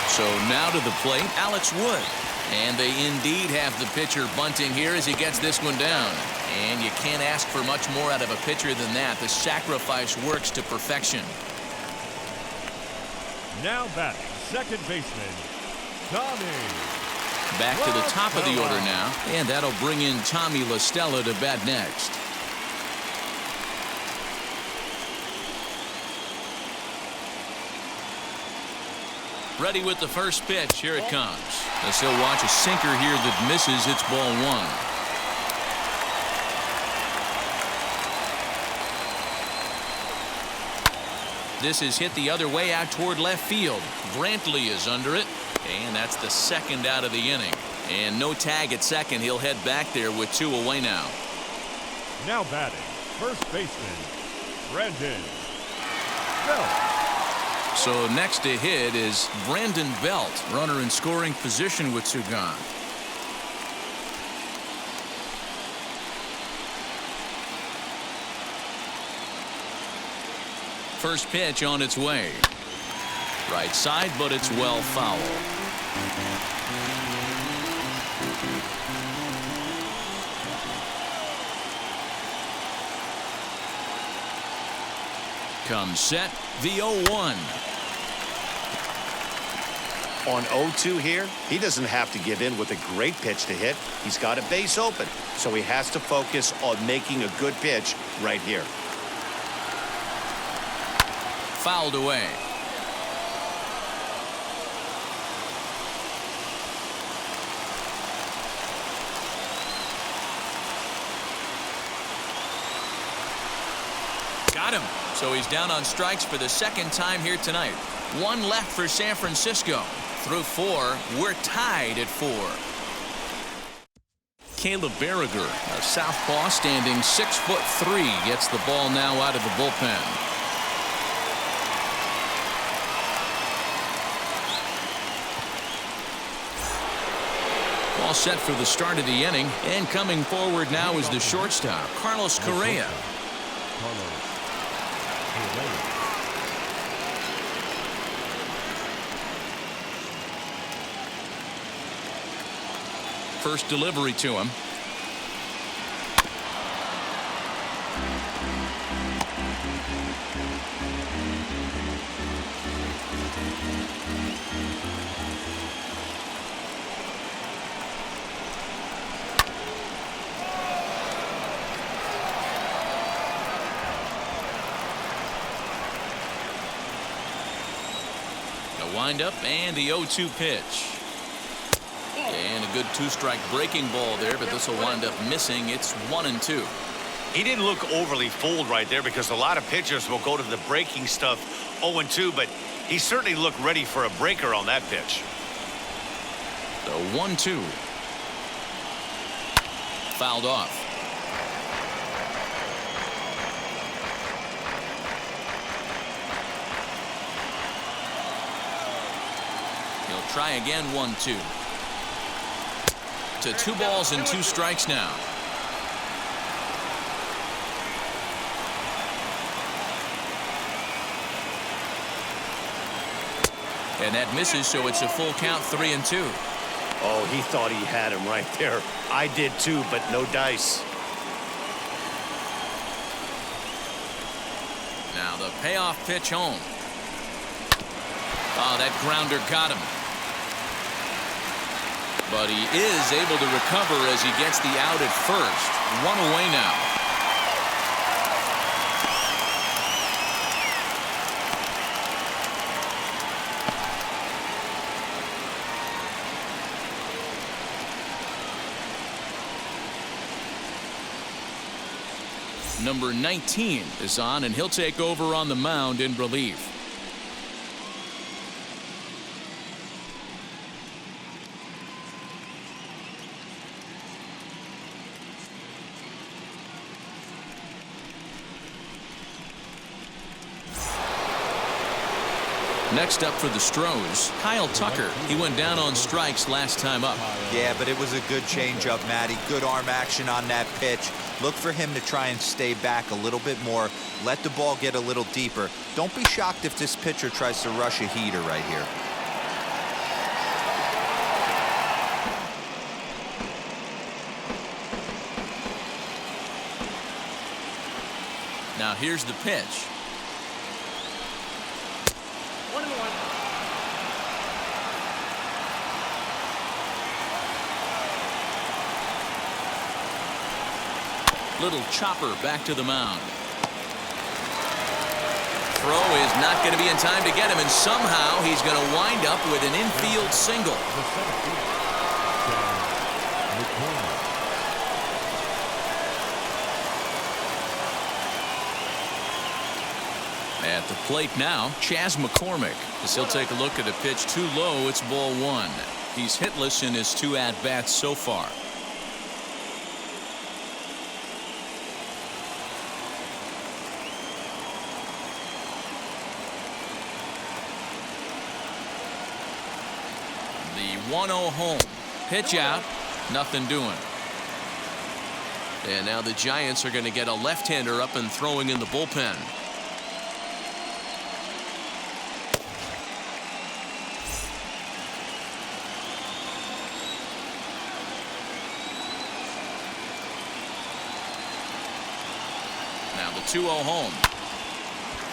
So now to the plate, Alex Wood. And they indeed have the pitcher bunting here as he gets this one down. And you can't ask for much more out of a pitcher than that. The sacrifice works to perfection. Now batting, second baseman, Tommy. Back to the top of the order now. And that'll bring in Tommy La Stella to bat next. Ready with the first pitch. Here it comes. As he'll watch a sinker here that misses. It's ball 1. This is hit the other way out toward left field. Brantley is under it. And that's the second out of the inning. And no tag at second. He'll head back there with 2 away now. Now batting, first baseman, Brandon Belt. So next to hit is Brandon Belt, runner in scoring position with 2 gone. First pitch on its way. Right side, but it's well foul. Comes set, the 0-1. On 0-2 here, he doesn't have to give in with a great pitch to hit. He's got a base open, so he has to focus on making a good pitch right here. Fouled away. Got him. So he's down on strikes for the second time here tonight. One left for San Francisco. Through 4, we're tied at 4. Caleb Berriger, a southpaw standing 6'3", gets the ball now out of the bullpen. All set for the start of the inning, and coming forward now is the shortstop, Carlos Correa. First delivery to him. The windup and the 0-2 pitch. And a good 2-strike breaking ball there, but this will wind up missing. It's 1-2. He didn't look overly fooled right there because a lot of pitchers will go to the breaking stuff 0-2, but he certainly looked ready for a breaker on that pitch. The 1-2. Fouled off. He'll try again. 1-2. To 2 balls and 2 strikes now. And that misses, so it's a full count. 3-2. Oh, he thought he had him right there. I did too, but no dice. Now the payoff pitch home. Oh, that grounder got him. But he is able to recover as he gets the out at first. 1 away now. Number 19 is on, and he'll take over on the mound in relief. Next up for the Astros, Kyle Tucker. He went down on strikes last time up. Yeah, but it was a good changeup, Matty. Good arm action on that pitch. Look for him to try and stay back a little bit more. Let the ball get a little deeper. Don't be shocked if this pitcher tries to rush a heater right here. Now here's the pitch. 1-1. Little chopper back to the mound. Throw is not going to be in time to get him, and somehow he's going to wind up with an infield single. At the plate now, Chas McCormick. As he'll take a look at a pitch too low, it's ball 1. He's hitless in his 2 at-bats so far. The 1-0 home. Pitch out. Nothing doing. And now the Giants are going to get a left-hander up and throwing in the bullpen. 2-0 home.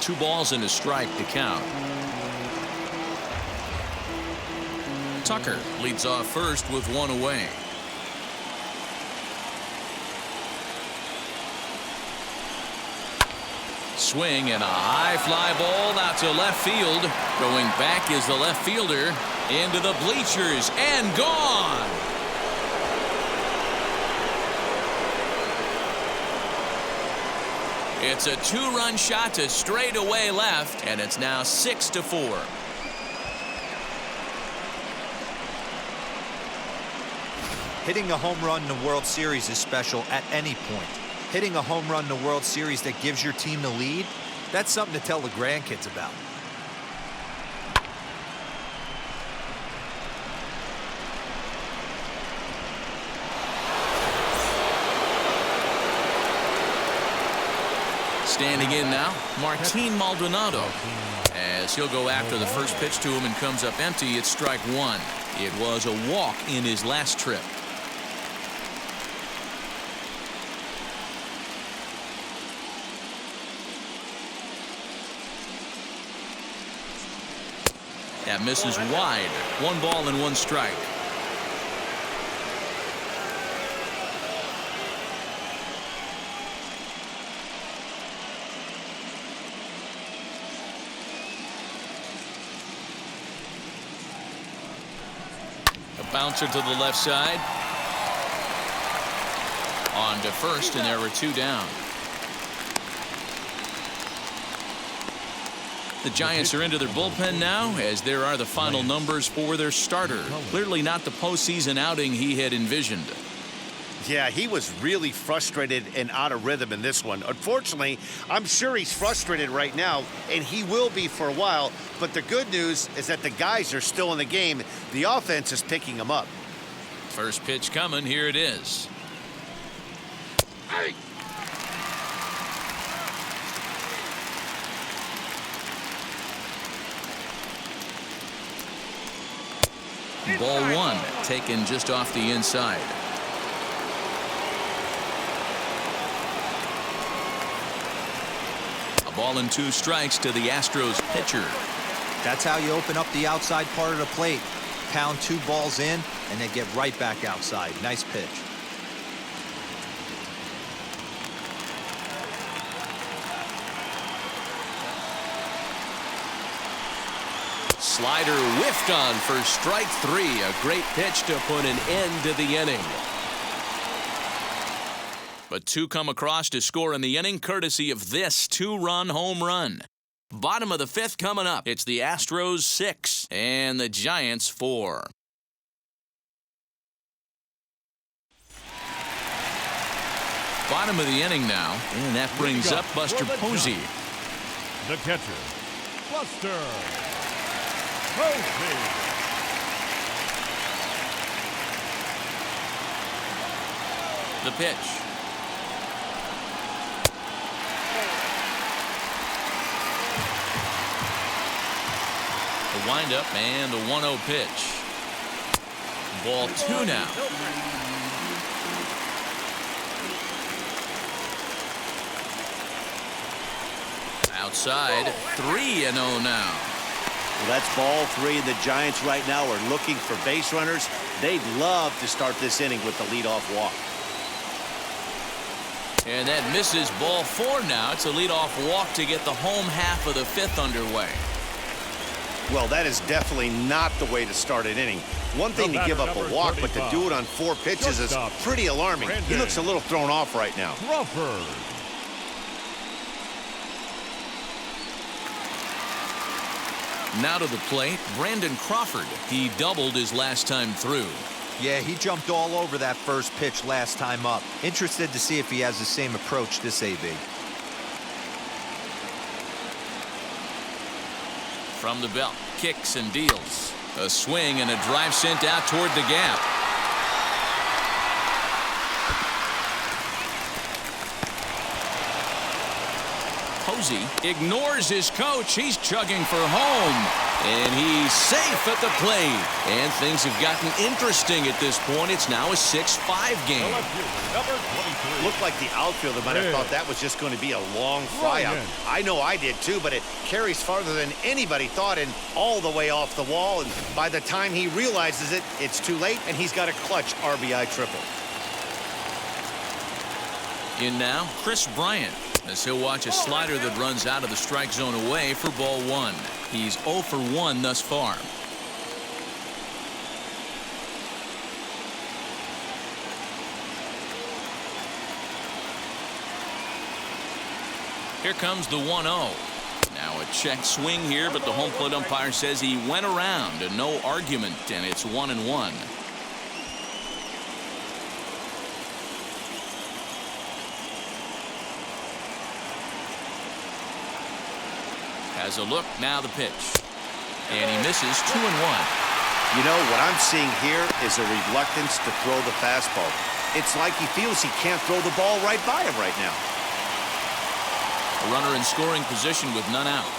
2 balls and a strike to count. Tucker leads off first with 1 away. Swing and a high fly ball out to left field. Going back is the left fielder into the bleachers and gone. It's a 2-run shot to straightaway left, and it's now 6-4. Hitting a home run in the World Series is special at any point. Hitting a home run in the World Series that gives your team the lead, that's something to tell the grandkids about. Standing in now, Martin Maldonado. As he'll go after the first pitch to him and comes up empty, it's strike 1. It was a walk in his last trip. That misses wide. 1 ball and 1 strike. A bouncer to the left side. On to first, and there were 2 down. The Giants are into their bullpen now, as there are the final numbers for their starter. Clearly not the postseason outing he had envisioned. Yeah, he was really frustrated and out of rhythm in this one. Unfortunately, I'm sure he's frustrated right now, and he will be for a while. But the good news is that the guys are still in the game. The offense is picking them up. First pitch coming. Here it is. Hey. Ball 1, taken just off the inside. A ball and 2 strikes to the Astros pitcher. That's how you open up the outside part of the plate. Pound 2 balls in and then get right back outside. Nice pitch. Slider whiffed on for strike 3. A great pitch to put an end to the inning. But 2 come across to score in the inning, courtesy of this 2-run home run. Bottom of the 5th coming up. It's the Astros 6 and the Giants 4. Bottom of the inning now, and that brings up Buster Posey. The catcher, Buster. The pitch. The windup and the 1-0 pitch. Ball 2 now. Outside, 3-0 now. Well, that's ball 3, and the Giants right now are looking for base runners. They'd love to start this inning with the leadoff walk. And that misses ball 4 now. It's a leadoff walk to get the home half of the 5th underway. Well, that is definitely not the way to start an inning. One thing to give up a walk, but to do it on 4 pitches is pretty alarming. He looks a little thrown off right now. Crawford. Now to the plate, Brandon Crawford. He doubled his last time through. Yeah, he jumped all over that first pitch last time up. Interested to see if he has the same approach this AB. From the belt, kicks and deals. A swing and a drive sent out toward the gap. Posey ignores his coach. He's chugging for home. And he's safe at the plate. And things have gotten interesting at this point. It's now a 6-5 game. Number 23. Looked like the outfielder might have thought that was just going to be a long fly out. I know I did too, but it carries farther than anybody thought and all the way off the wall. And by the time he realizes it, it's too late, and he's got a clutch RBI triple. In now, Chris Bryant, as he'll watch a slider that runs out of the strike zone away for ball one. He's 0 for 1 thus far. Here comes the 1-0. Now a check swing here, but the home plate umpire says he went around and no argument, and it's 1-1. Has a look, now the pitch. And he misses 2-1. You know, what I'm seeing here is a reluctance to throw the fastball. It's like he feels he can't throw the ball right by him right now. A runner in scoring position with none out.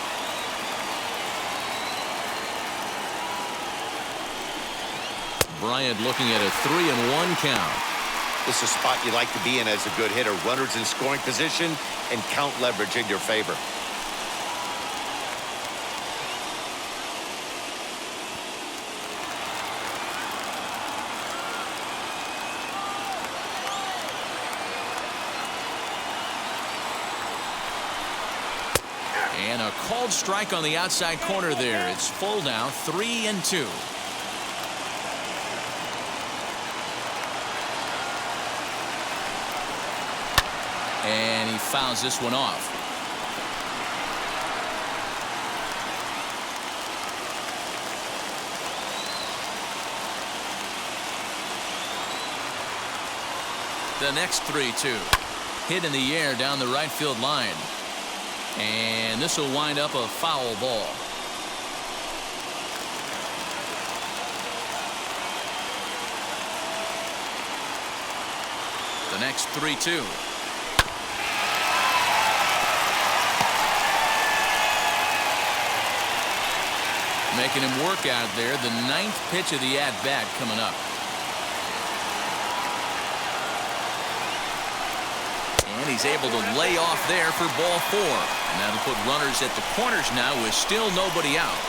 Bryant looking at a 3-1 count. This is a spot you like to be in as a good hitter. Runners in scoring position and count leverage in your favor. And a called strike on the outside corner there. It's full now, 3-2. And he fouls this one off. The next 3-2. Hit in the air down the right field line. And this will wind up a foul ball. The next 3-2. Making him work out there. The 9th pitch of the at-bat coming up. And he's able to lay off there for ball 4. And that'll put runners at the corners now with still nobody out.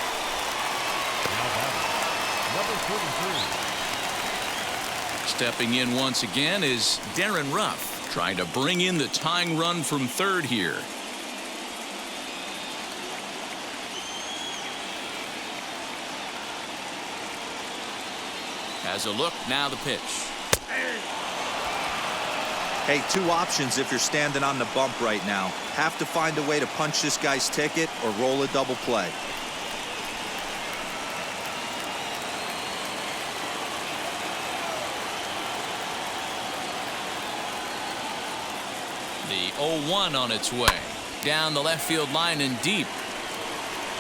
Number 43. Stepping in once again is Darren Ruff, trying to bring in the tying run from third here. Has a look, now the pitch. Hey, 2 options if you're standing on the bump right now. Have to find a way to punch this guy's ticket or roll a double play. The 0-1 on its way. Down the left field line and deep.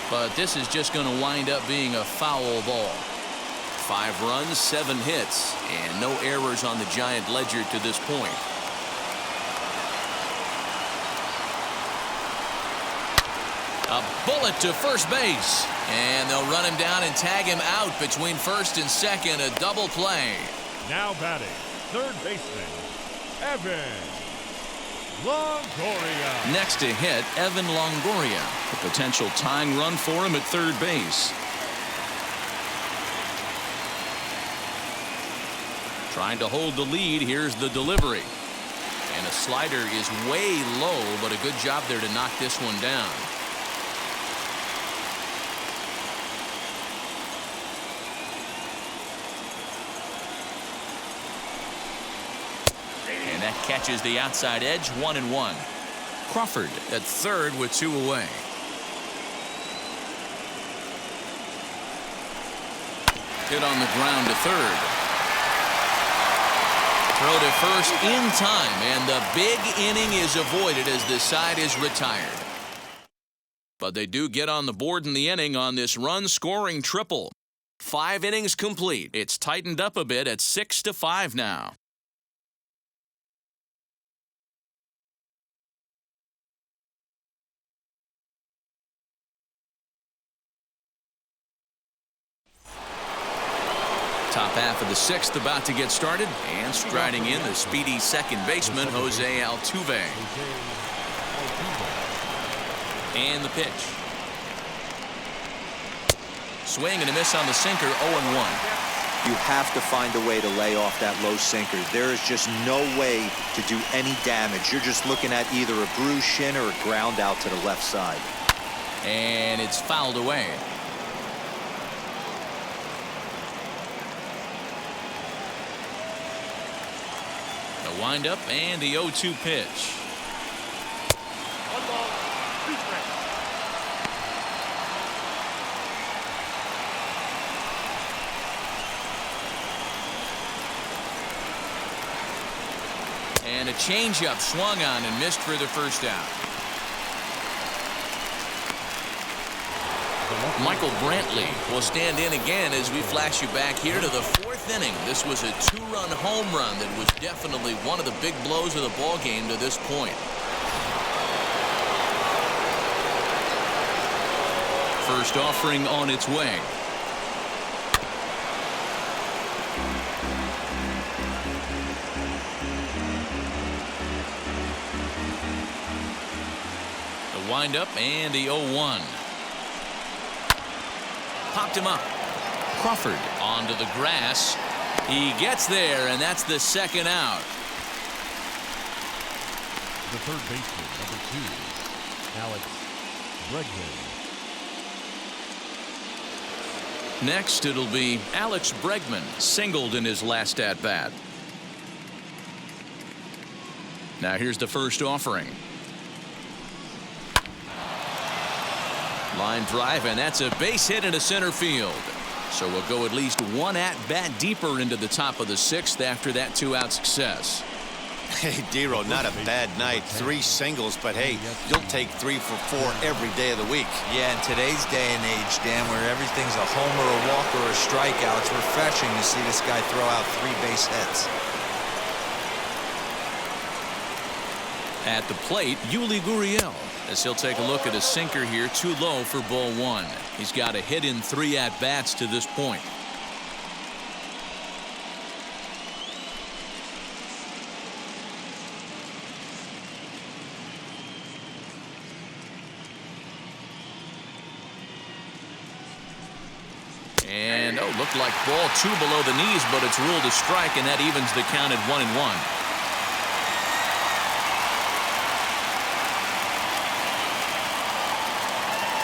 But this is just going to wind up being a foul ball. 5 runs, 7 hits, and no errors on the Giant ledger to this point. A bullet to first base. And they'll run him down and tag him out between first and second. A double play. Now batting, third baseman, Evan Longoria. Next to hit, Evan Longoria. A potential tying run for him at third base. Trying to hold the lead. Here's the delivery. And a slider is way low, but a good job there to knock this one down. And that catches the outside edge, 1-1. Crawford at third with 2 away. Hit on the ground to third. Throw to first in time, and the big inning is avoided as the side is retired. But they do get on the board in the inning on this run-scoring triple. 5 innings complete. It's tightened up a bit at 6-5 now. Top half of the sixth about to get started, and striding in the speedy second baseman Jose Altuve. And the pitch. Swing and a miss on the sinker, 0-1. You have to find a way to lay off that low sinker. There is just no way to do any damage. You're just looking at either a bruised shin or a ground out to the left side. And it's fouled away. The windup and the 0-2 pitch. And a changeup swung on and missed for the first out. Michael Brantley will stand in again as we flash you back here to the fourth inning. This was a two-run home run that was definitely one of the big blows of the ball game to this point. First offering on its way. The windup and the 0-1. Popped him up. Crawford onto the grass. He gets there, and that's the second out. The third baseman, number 2, Alex Bregman. Next, it'll be Alex Bregman, singled in his last at-bat. Now here's the first offering. Line drive, and that's a base hit into center field. So we'll go at least one at-bat deeper into the top of the sixth after that two-out success. Hey, Dero, not a bad night. 3 singles, but hey, you'll take 3 for 4 every day of the week. Yeah, in today's day and age, Dan, where everything's a homer, a walk, or a strikeout, it's refreshing to see this guy throw out 3 base hits. At the plate, Yuli Gurriel, as he'll take a look at a sinker here, too low for ball 1. He's got a hit in 3 at-bats to this point. And, looked like ball 2 below the knees, but it's ruled a strike, and that evens the count at 1-1.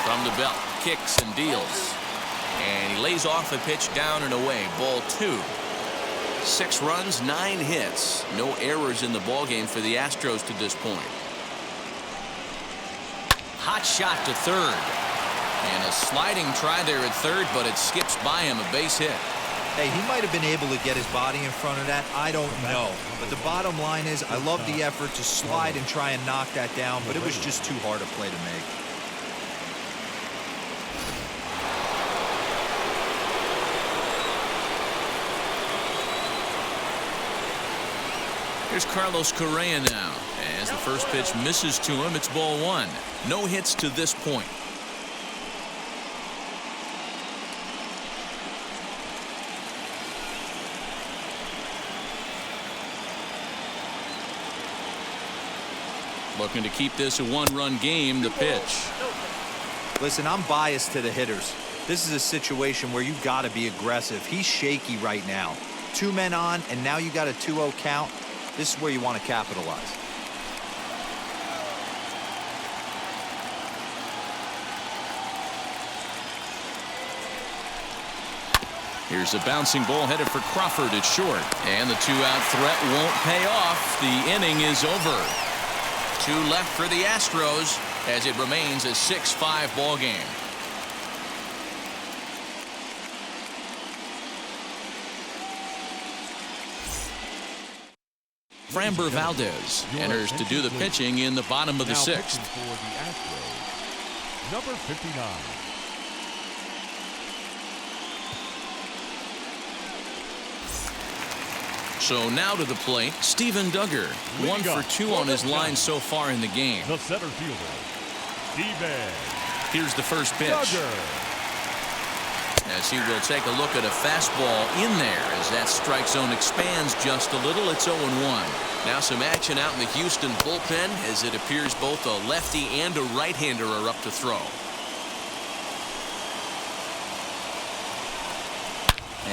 From the belt, kicks and deals. And he lays off the pitch down and away. Ball 2. 6 runs, 9 hits. No errors in the ballgame for the Astros to this point. Hot shot to third. And a sliding try there at third, but it skips by him, a base hit. Hey, he might have been able to get his body in front of that. I don't know. But the bottom line is I love the effort to slide and try and knock that down, but it was just too hard a play to make. Here's Carlos Correa now. As the first pitch misses to him, it's ball 1. No hits to this point. Looking to keep this a 1-run game, the pitch. Listen, I'm biased to the hitters. This is a situation where you got to be aggressive. He's shaky right now. 2 men on, and now you got a 2-0 count. This is where you want to capitalize. Here's a bouncing ball headed for Crawford at short. And the 2-out threat won't pay off. The inning is over. 2 left for the Astros as it remains a 6-5 ball game. Framber Valdez enters to do the pitching in the bottom of the 6th. For the Astros, number 59. So now to the plate, Steven Duggar, 1 for 2 on his line so far in the game. The center fielder, Steven. Here's the first pitch. Duggar. as he will take a look at a fastball in there as that strike zone expands just a little. It's 0-1. Now some action out in the Houston bullpen as it appears both a lefty and a right-hander are up to throw.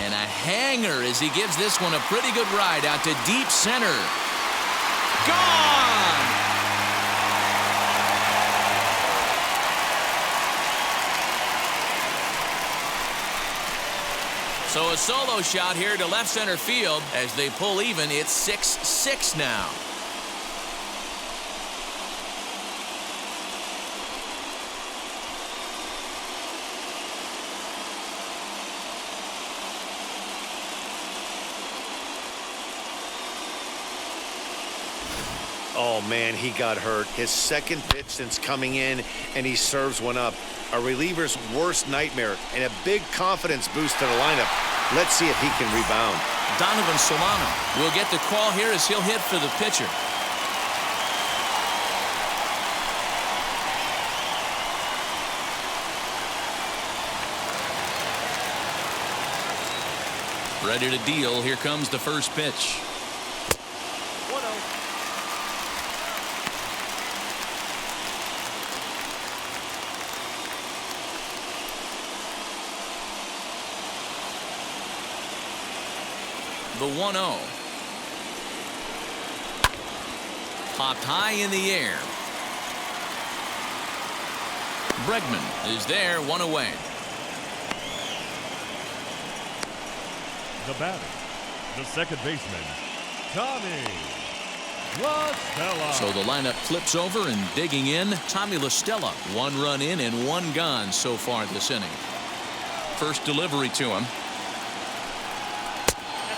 And a hanger as he gives this one a pretty good ride out to deep center. Gone! So a solo shot here to left center field as they pull even. It's 6-6 now. Oh, man, he got hurt. His second pitch since coming in, and he serves one up. A reliever's worst nightmare and a big confidence boost to the lineup. Let's see if he can rebound. Donovan Solano will get the call here as he'll hit for the pitcher. Ready to deal. Here comes the first pitch. 1-0. The 1-0. Popped high in the air. Bregman is there, one away. The batter, the second baseman, Tommy La Stella. So the lineup flips over and digging in, Tommy La Stella. 1 run in and 1 gone so far this inning. First delivery to him.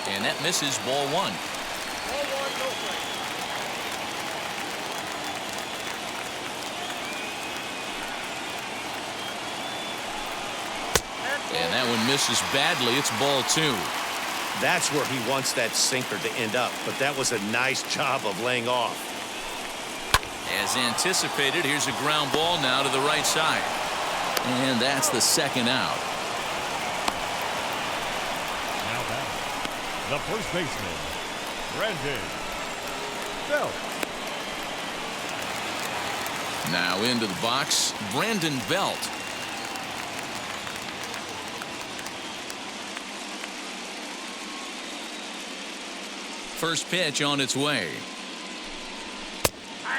And that misses, ball 1. And that one misses badly. It's ball 2. That's where he wants that sinker to end up, but that was a nice job of laying off. As anticipated, here's a ground ball now to the right side. And that's the second out. Now back, the first baseman, Brandon Belt. Now into the box, Brandon Belt. First pitch on its way.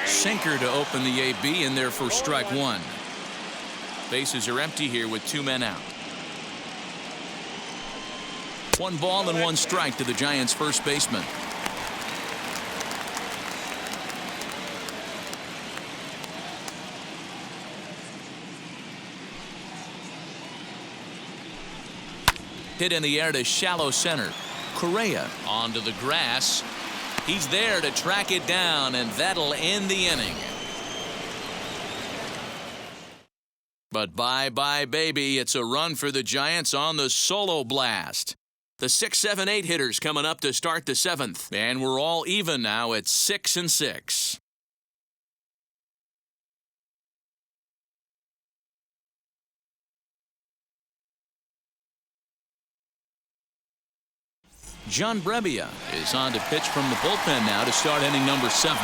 Sinker to open the AB in there for strike 1. Bases are empty here with 2 men out. 1 ball and 1 strike to the Giants' first baseman. Hit in the air to shallow center. Correa onto the grass. He's there to track it down, and that'll end the inning. But bye-bye, baby. It's a run for the Giants on the solo blast. The 6, 7, 8 hitters coming up to start the 7th, and we're all even now at 6-6. John Brebbia is on to pitch from the bullpen now to start inning number 7.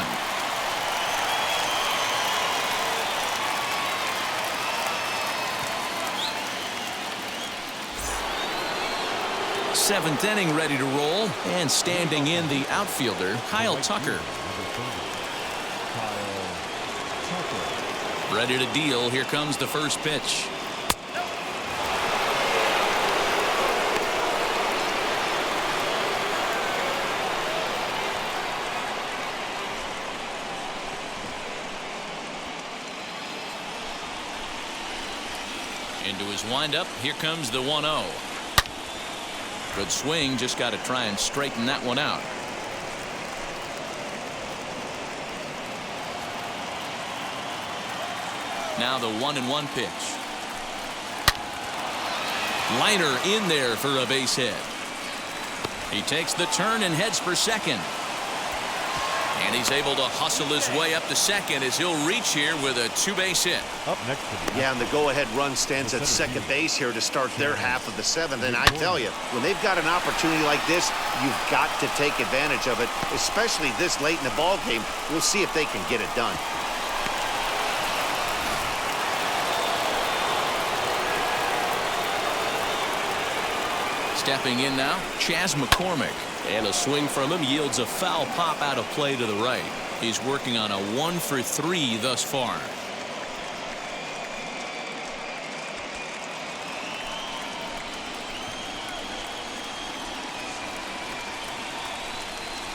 Seventh inning ready to roll, and standing in the outfielder, Kyle Tucker. Ready to deal. Here comes the first pitch. Into his windup. Here comes the 1-0. Good swing. Just got to try and straighten that one out. Now the 1-1 pitch. Liner in there for a base hit. He takes the turn and heads for second. And he's able to hustle his way up to second as he'll reach here with a two-base hit. Up next to the Yeah, and the go-ahead run stands at second base here to start their half of the seventh. And I tell you, when they've got an opportunity like this, you've got to take advantage of it, especially this late in the ball game. We'll see if they can get it done. Stepping in now, Chas McCormick. And a swing from him yields a foul pop out of play to the right. He's working on a 1-for-3 thus far.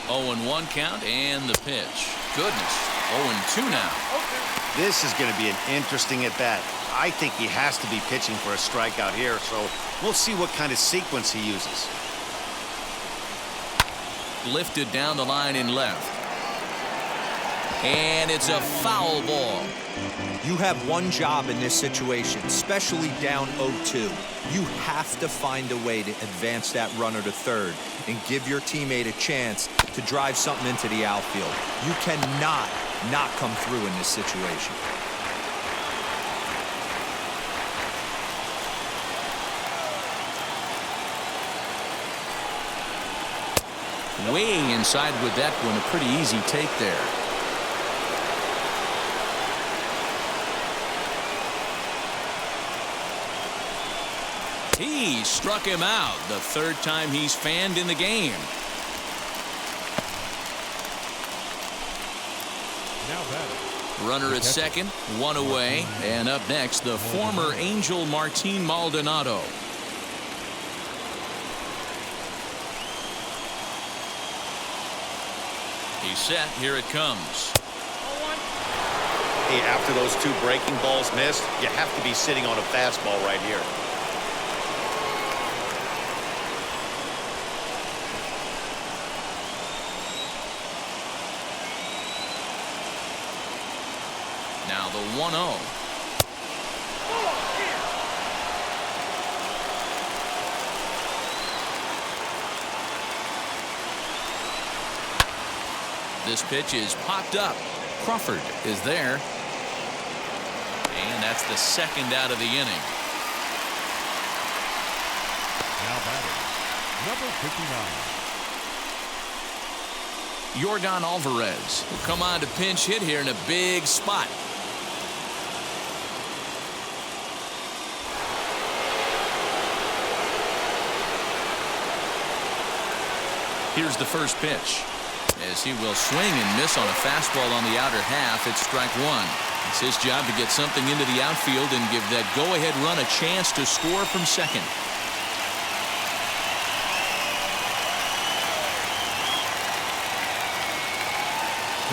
Oh, 0-1 count and the pitch. Goodness, 0-2 now. This is going to be an interesting at-bat. I think he has to be pitching for a strikeout here, so we'll see what kind of sequence he uses. Lifted down the line in left. And it's a foul ball. You have one job in this situation, especially down 0-2. You have to find a way to advance that runner to third and give your teammate a chance to drive something into the outfield. You cannot not come through in this situation. Way inside with that one. A pretty easy take there. He struck him out. The third time he's fanned in the game. now batting. Runner at second, one away. And up next, the former Angel Martin Maldonado. He's set. Here it comes. Hey, after those two breaking balls missed, you have to be sitting on a fastball right here. Now the 1-0. This pitch is popped up. Crawford is there. And that's the second out of the inning. Now batting, number 59. Yordan Alvarez will come on to pinch hit here in a big spot. Here's the first pitch. As he will swing and miss on a fastball on the outer half. It's strike one. It's his job to get something into the outfield and give that go-ahead run a chance to score from second.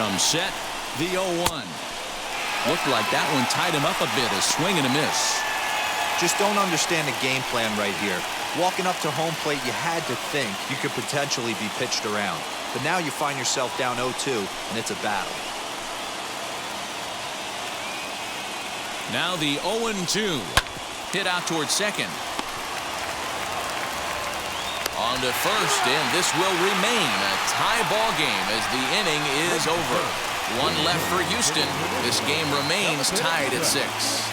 Comes set. The 0-1. Looked like that one tied him up a bit. A swing and a miss. Just don't understand the game plan right here. Walking up to home plate, you had to think you could potentially be pitched around. But now you find yourself down 0-2, and it's a battle. Now the 0-2. Hit out towards second. On to first, and this will remain a tie ball game as the inning is over. One left for Houston. This game remains tied at 6.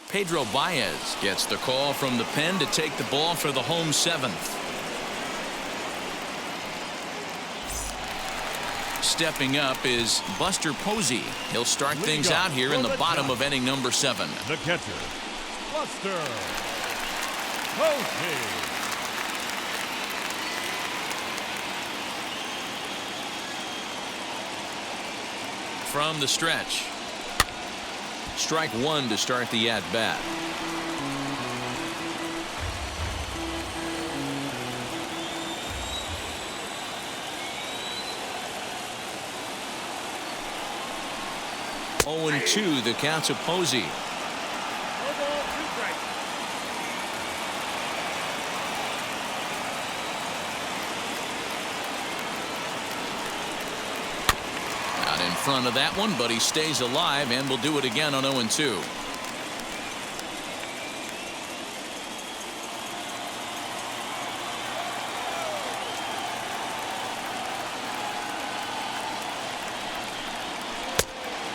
Pedro Baez gets the call from the pen to take the ball for the home seventh. Stepping up is Buster Posey. He'll start things out here in the bottom of inning number 7. The catcher, Buster Posey. From the stretch. Strike one to start the at-bat. Oh, and 2 the count to Posey. Out in front of that one, but he stays alive and will do it again on 0-2.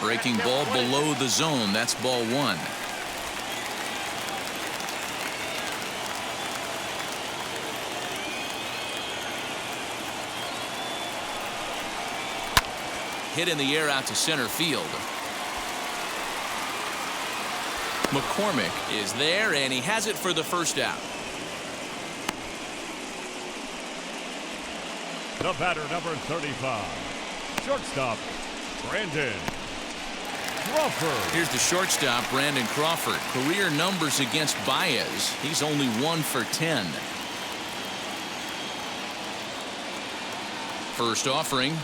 Breaking ball below the zone. That's ball one. Hit in the air out to center field. McCormick is there, and he has it for the first out. The batter, number 35, shortstop, Brandon Crawford. Here's the shortstop, Brandon Crawford. Career numbers against Baez. He's only 1 for 10. First offering.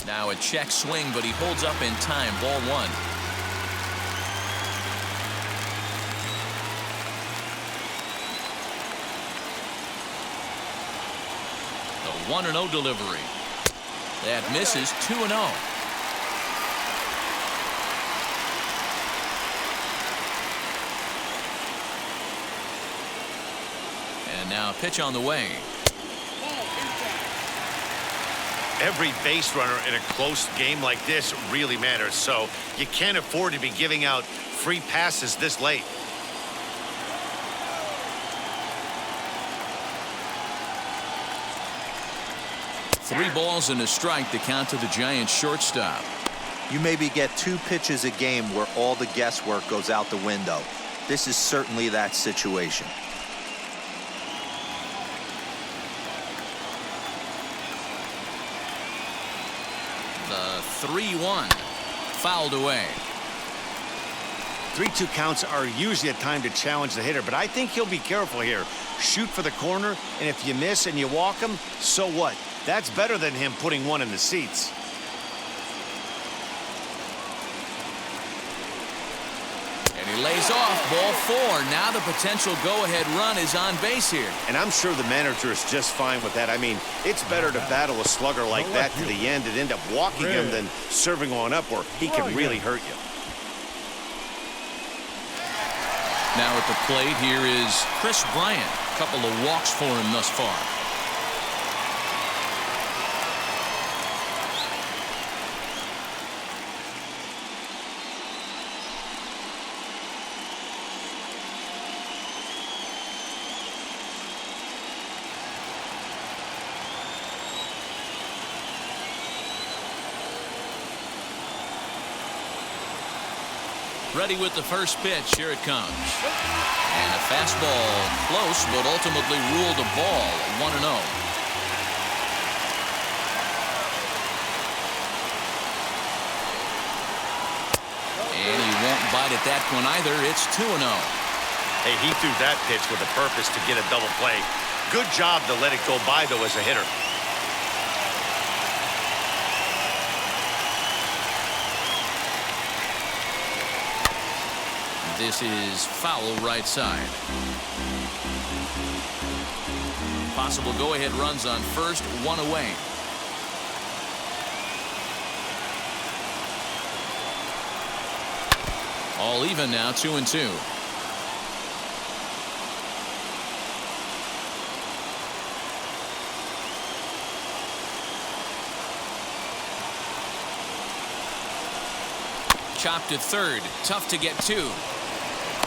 Now a check swing, but he holds up in time. Ball one. The 1-0 delivery. That misses. 2-0. And now a pitch on the way. Every base runner in a close game like this really matters, so you can't afford to be giving out free passes this late. Three balls and a strike, the count to the Giants shortstop. You maybe get 2 pitches a game where all the guesswork goes out the window. This is certainly that situation. The 3-1 fouled away. 3-2 counts are usually a time to challenge the hitter, but I think he'll be careful here. Shoot for the corner, and if you miss and you walk him, so what? That's better than him putting one in the seats. And he lays off. Ball 4. Now the potential go-ahead run is on base here. And I'm sure the manager is just fine with that. I mean, it's better to battle a slugger like that to the end and end up walking him than serving one up where he can really hurt you. Now at the plate, here is Chris Bryant. A couple of walks for him thus far. Ready with the first pitch. Here it comes. And a fastball close, but ultimately ruled a ball. 1-0. And he won't bite at that one either. It's 2-0. Hey, he threw that pitch with a purpose to get a double play. Good job to let it go by, though, as a hitter. This is foul right side. Possible go-ahead runs on first, 1 away. All even now, 2-2. Chopped to third. Tough to get to.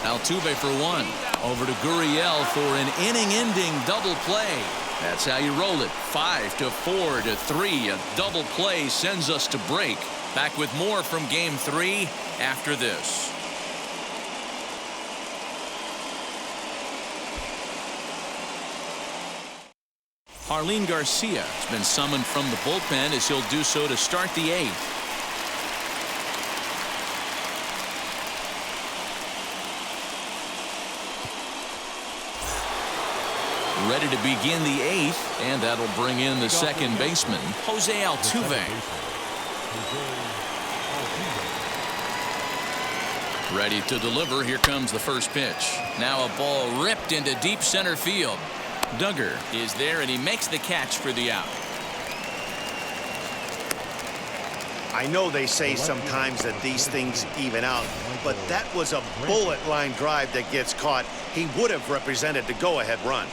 Altuve for 1. Over to Gurriel for an inning-ending double play. That's how you roll it. 5-4 to 3. A double play sends us to break. Back with more from Game 3 after this. Jarlin Garcia has been summoned from the bullpen as he'll do so to start the 8th. Ready to begin the 8th, and that'll bring in the second baseman, Jose Altuve. Ready to deliver. Here comes the first pitch. Now a ball ripped into deep center field. Duggar is there, and he makes the catch for the out. I know they say sometimes that these things even out, but that was a bullet line drive that gets caught. He would have represented the go-ahead run.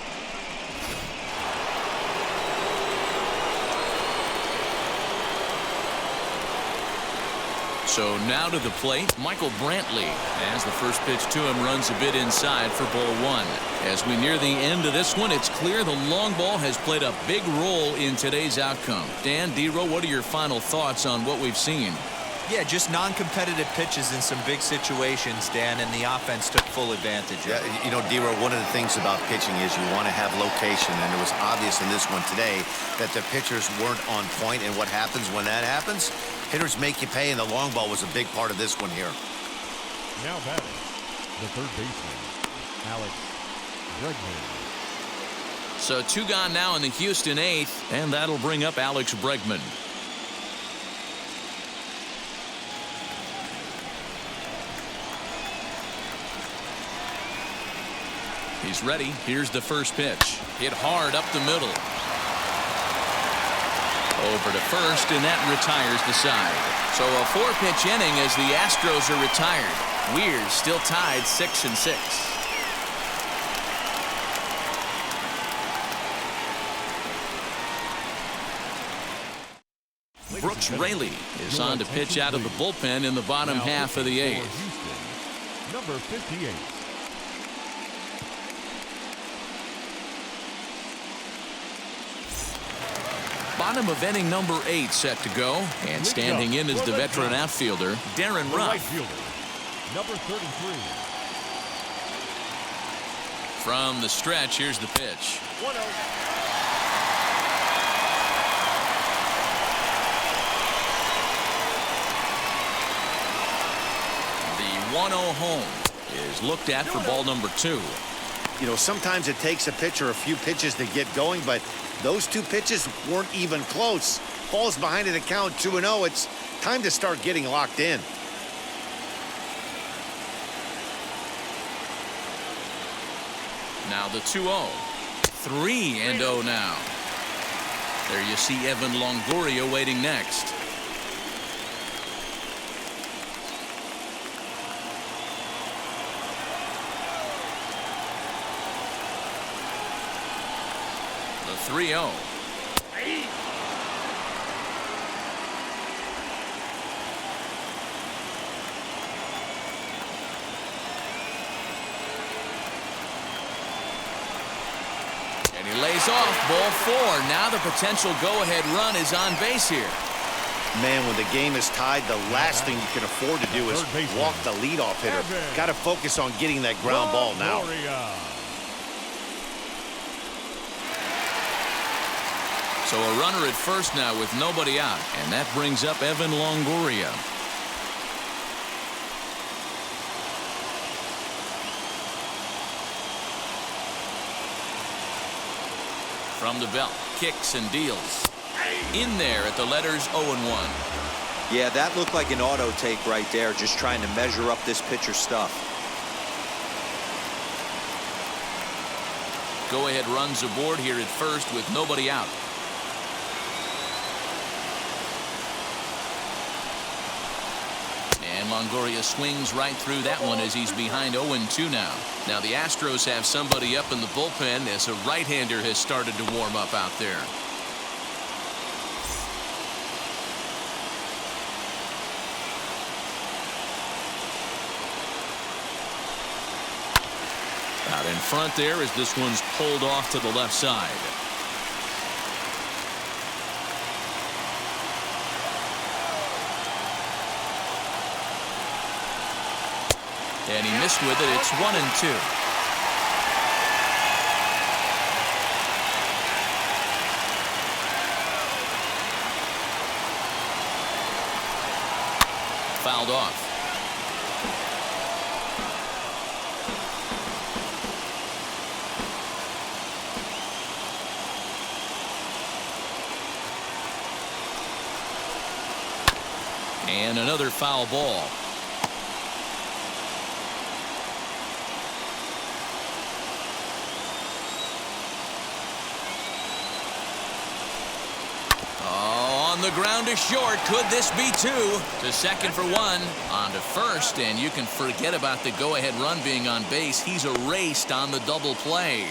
So now to the plate, Michael Brantley. As the first pitch to him runs a bit inside for ball one. As we near the end of this one, it's clear the long ball has played a big role in today's outcome. Dan, D-Row, what are your final thoughts on what we've seen? Yeah, just non-competitive pitches in some big situations, Dan, and the offense took full advantage of it. Yeah, you know, D-Row, one of the things about pitching is you want to have location, and it was obvious in this one today that the pitchers weren't on point, and what happens when that happens? Hitters make you pay, and the long ball was a big part of this one here. Now batting, the third baseman, Alex Bregman. So 2 gone now in the Houston 8th, and that'll bring up Alex Bregman. He's ready. Here's the first pitch. Hit hard up the middle. Over to first, and that retires the side. So a 4-pitch inning as the Astros are retired. Weird still tied 6-6. Brooks Raley is on to pitch out of the bullpen in the bottom half of the 8th. Number 58. Bottom of inning number 8 set to go, and standing in is the veteran outfielder Darren Ruff. Right fielder, number 33. From the stretch, here's the pitch. 1-0. The 1-0 home is looked at for ball number 2. You know, sometimes it takes a pitcher a few pitches to get going, but those 2 pitches weren't even close. Falls behind in the count 2-0. It's time to start getting locked in. Now the 2-0. 3-0 now. There you see Evan Longoria waiting next. The 3-0. And he lays off ball 4. Now the potential go-ahead run is on base here. Man, when the game is tied, the last thing you can afford to do is walk the leadoff hitter. Got to focus on getting that ground ball now. So a runner at first now with nobody out, and that brings up Evan Longoria. From the belt, kicks and deals. In there at the letters 0-1. Yeah, that looked like an auto take right there, just trying to measure up this pitcher's stuff. Go-ahead runs aboard here at first with nobody out. And Longoria swings right through that one as he's behind 0-2 now. Now the Astros have somebody up in the bullpen as a right-hander has started to warm up out there. Out in front there as this one's pulled off to the left side. And he missed with it. It's 1-2. Fouled off. And another foul ball. On the ground to short. Could this be 2? To second for 1. On to first, and you can forget about the go-ahead run being on base. He's erased on the double play.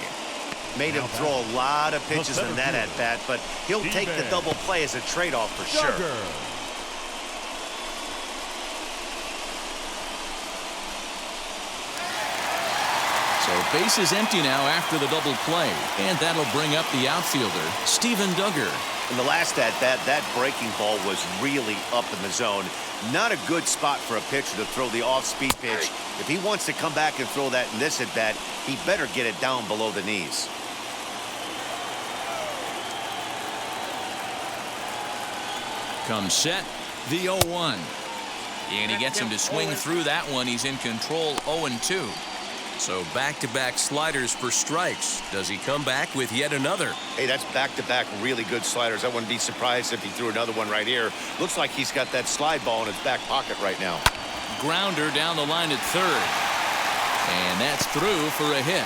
Made him throw a lot of pitches in that at-bat, but he'll take the double play as a trade-off for sure. The base is empty now after the double play, and that'll bring up the outfielder, Steven Duggar. In the last at-bat, that breaking ball was really up in the zone. Not a good spot for a pitcher to throw the off-speed pitch. If he wants to come back and throw that in this at-bat, he better get it down below the knees. Comes set, the 0-1. And he gets him to swing through that one. He's in control, 0-2. So back-to-back sliders for strikes. Does he come back with yet another? Hey, that's back-to-back really good sliders. I wouldn't be surprised if he threw another one right here. Looks like he's got that slide ball in his back pocket right now. Grounder down the line at third. And that's through for a hit.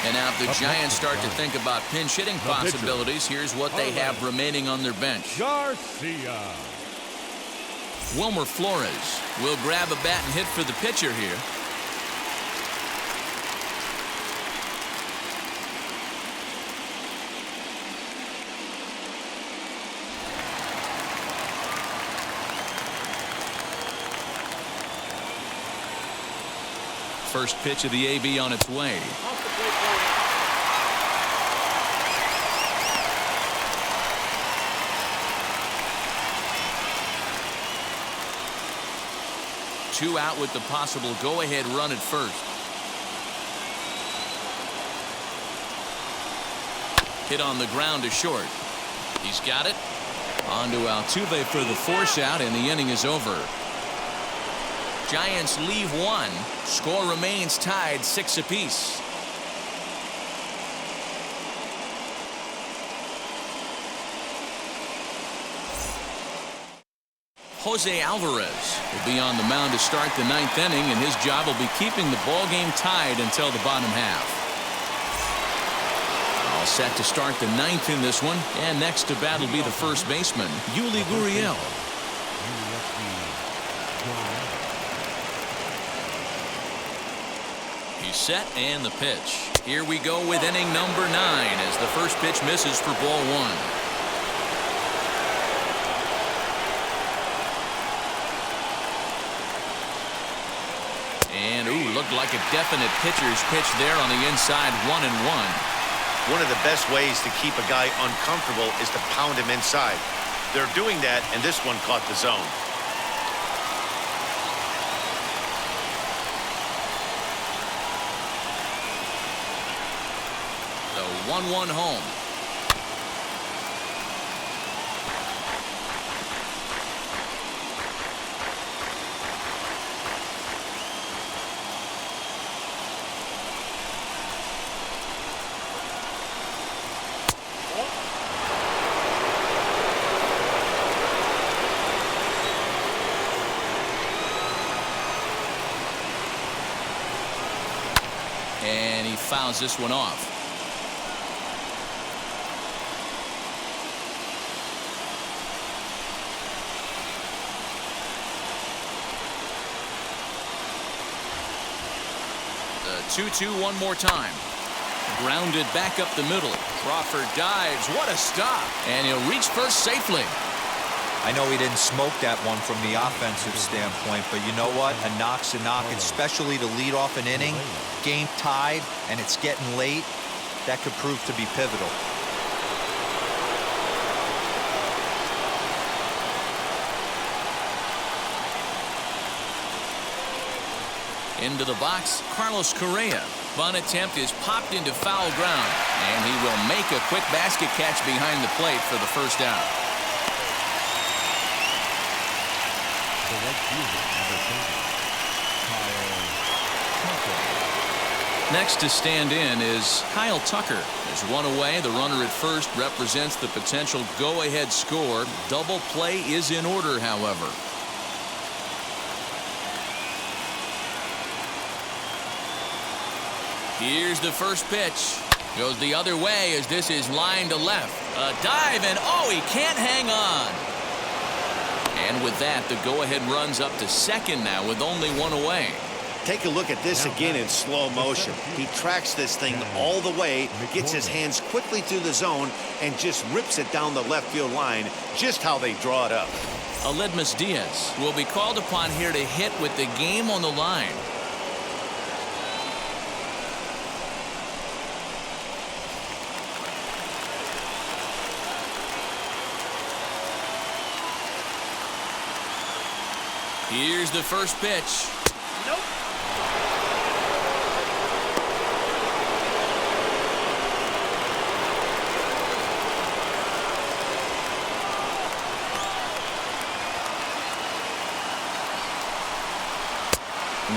And now if the Giants start to think about pinch hitting possibilities, here's what they have remaining on their bench. Garcia. Wilmer Flores will grab a bat and hit for the pitcher here. First pitch of the AB on its way. Two out with the possible go-ahead run at first. Hit on the ground to short. He's got it. On to Altuve for the force out, and the inning is over. Giants leave one. Score remains tied 6 apiece. Jose Alvarez will be on the mound to start the 9th inning, and his job will be keeping the ball game tied until the bottom half. All set to start the 9th in this one, and next to bat will be the first baseman, Yuli Gurriel. He's set, and the pitch. Here we go with inning number 9 as the first pitch misses for ball 1. And, looked like a definite pitcher's pitch there on the inside, 1-1. One of the best ways to keep a guy uncomfortable is to pound him inside. They're doing that, and this one caught the zone. The 1-1 home. And he fouls this one off. The 2-2 one more time. Grounded back up the middle. Crawford dives. What a stop. And he'll reach first safely. I know he didn't smoke that one from the offensive standpoint, but you know what? A knock's a knock, especially to lead off an inning. Game tied, and it's getting late. That could prove to be pivotal. Into the box, Carlos Correa. Bunt attempt is popped into foul ground, and he will make a quick basket catch behind the plate for the first out. Next to stand in is Kyle Tucker. There's one away. The runner at first represents the potential go-ahead score. Double play is in order, however. Here's the first pitch. Goes the other way as this is line to left. A dive, and he can't hang on. And with that, the go-ahead runs up to second now with only one away. Take a look at this again in slow motion. He tracks this thing all the way, gets his hands quickly through the zone, and just rips it down the left field line, just how they draw it up. Aledmus Diaz will be called upon here to hit with the game on the line. Here's the first pitch. Nope.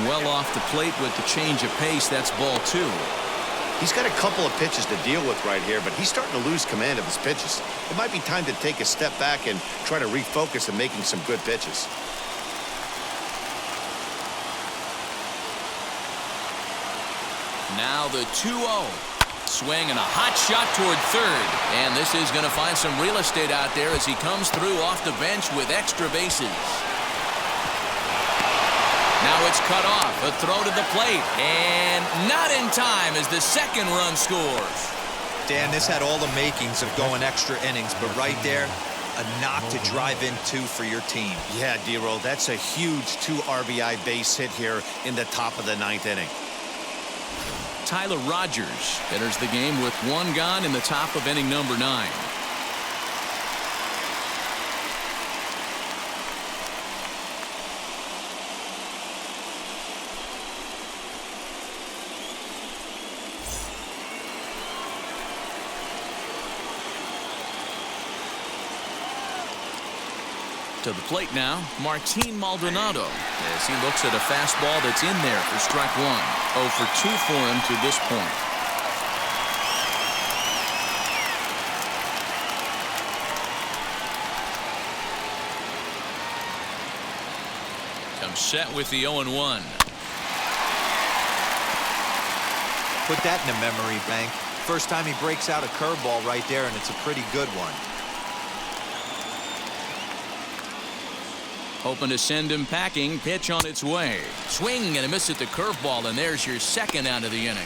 Well off the plate with the change of pace. That's ball 2. He's got a couple of pitches to deal with right here, but he's starting to lose command of his pitches. It might be time to take a step back and try to refocus on making some good pitches. Now the 2-0. Swing and a hot shot toward third. And this is going to find some real estate out there as he comes through off the bench with extra bases. Now it's cut off. A throw to the plate. And not in time as the second run scores. Dan, this had all the makings of going extra innings, but right there, a knock to drive in 2 for your team. Yeah, D-Roll, that's a huge 2 RBI base hit here in the top of the 9th inning. Tyler Rogers enters the game with 1 gone in the top of inning number 9. To the plate now, Martin Maldonado, as he looks at a fastball that's in there for strike 1. 0 for 2 for him to this point. Comes set with the 0-1. Put that in a memory bank. First time he breaks out a curveball right there, and it's a pretty good one. Hoping to send him packing. Pitch on its way. Swing and a miss at the curveball, and there's your second out of the inning.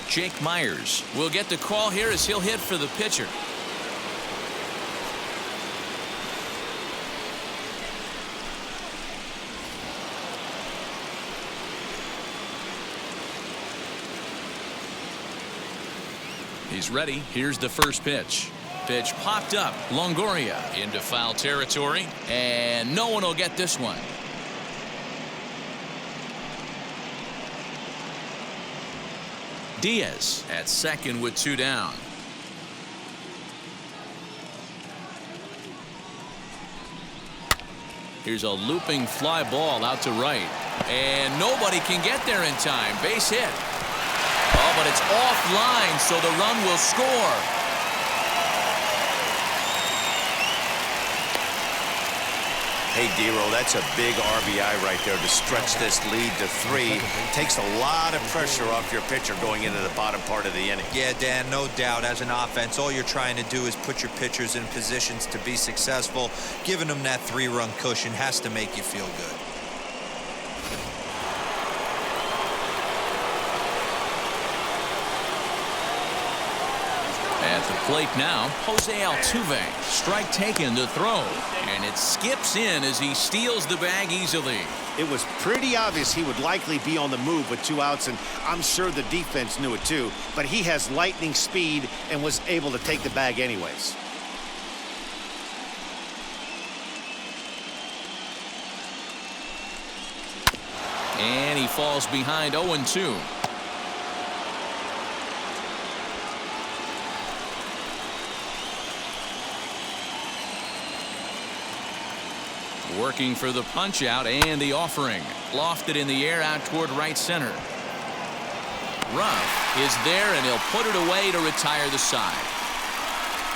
Jake Myers will get the call here as he'll hit for the pitcher. He's ready. Here's the first pitch. Pitch popped up. Longoria into foul territory, and no one will get this one. Diaz at second with 2 down. Here's a looping fly ball out to right, and nobody can get there in time. Base hit. Oh, but it's offline, so the run will score. Hey, D-Roll, that's a big RBI right there to stretch this lead to 3. Takes a lot of pressure off your pitcher going into the bottom part of the inning. Yeah, Dan, no doubt. As an offense, all you're trying to do is put your pitchers in positions to be successful. Giving them that 3-run cushion has to make you feel good. At the plate now, Jose Altuve. Strike taken to throw. And it skips in as he steals the bag easily. It was pretty obvious he would likely be on the move with 2 outs, and I'm sure the defense knew it too. But he has lightning speed and was able to take the bag anyways. And he falls behind 0-2. Working for the punch out and the offering. Lofted in the air out toward right center. Ruff is there, and he'll put it away to retire the side.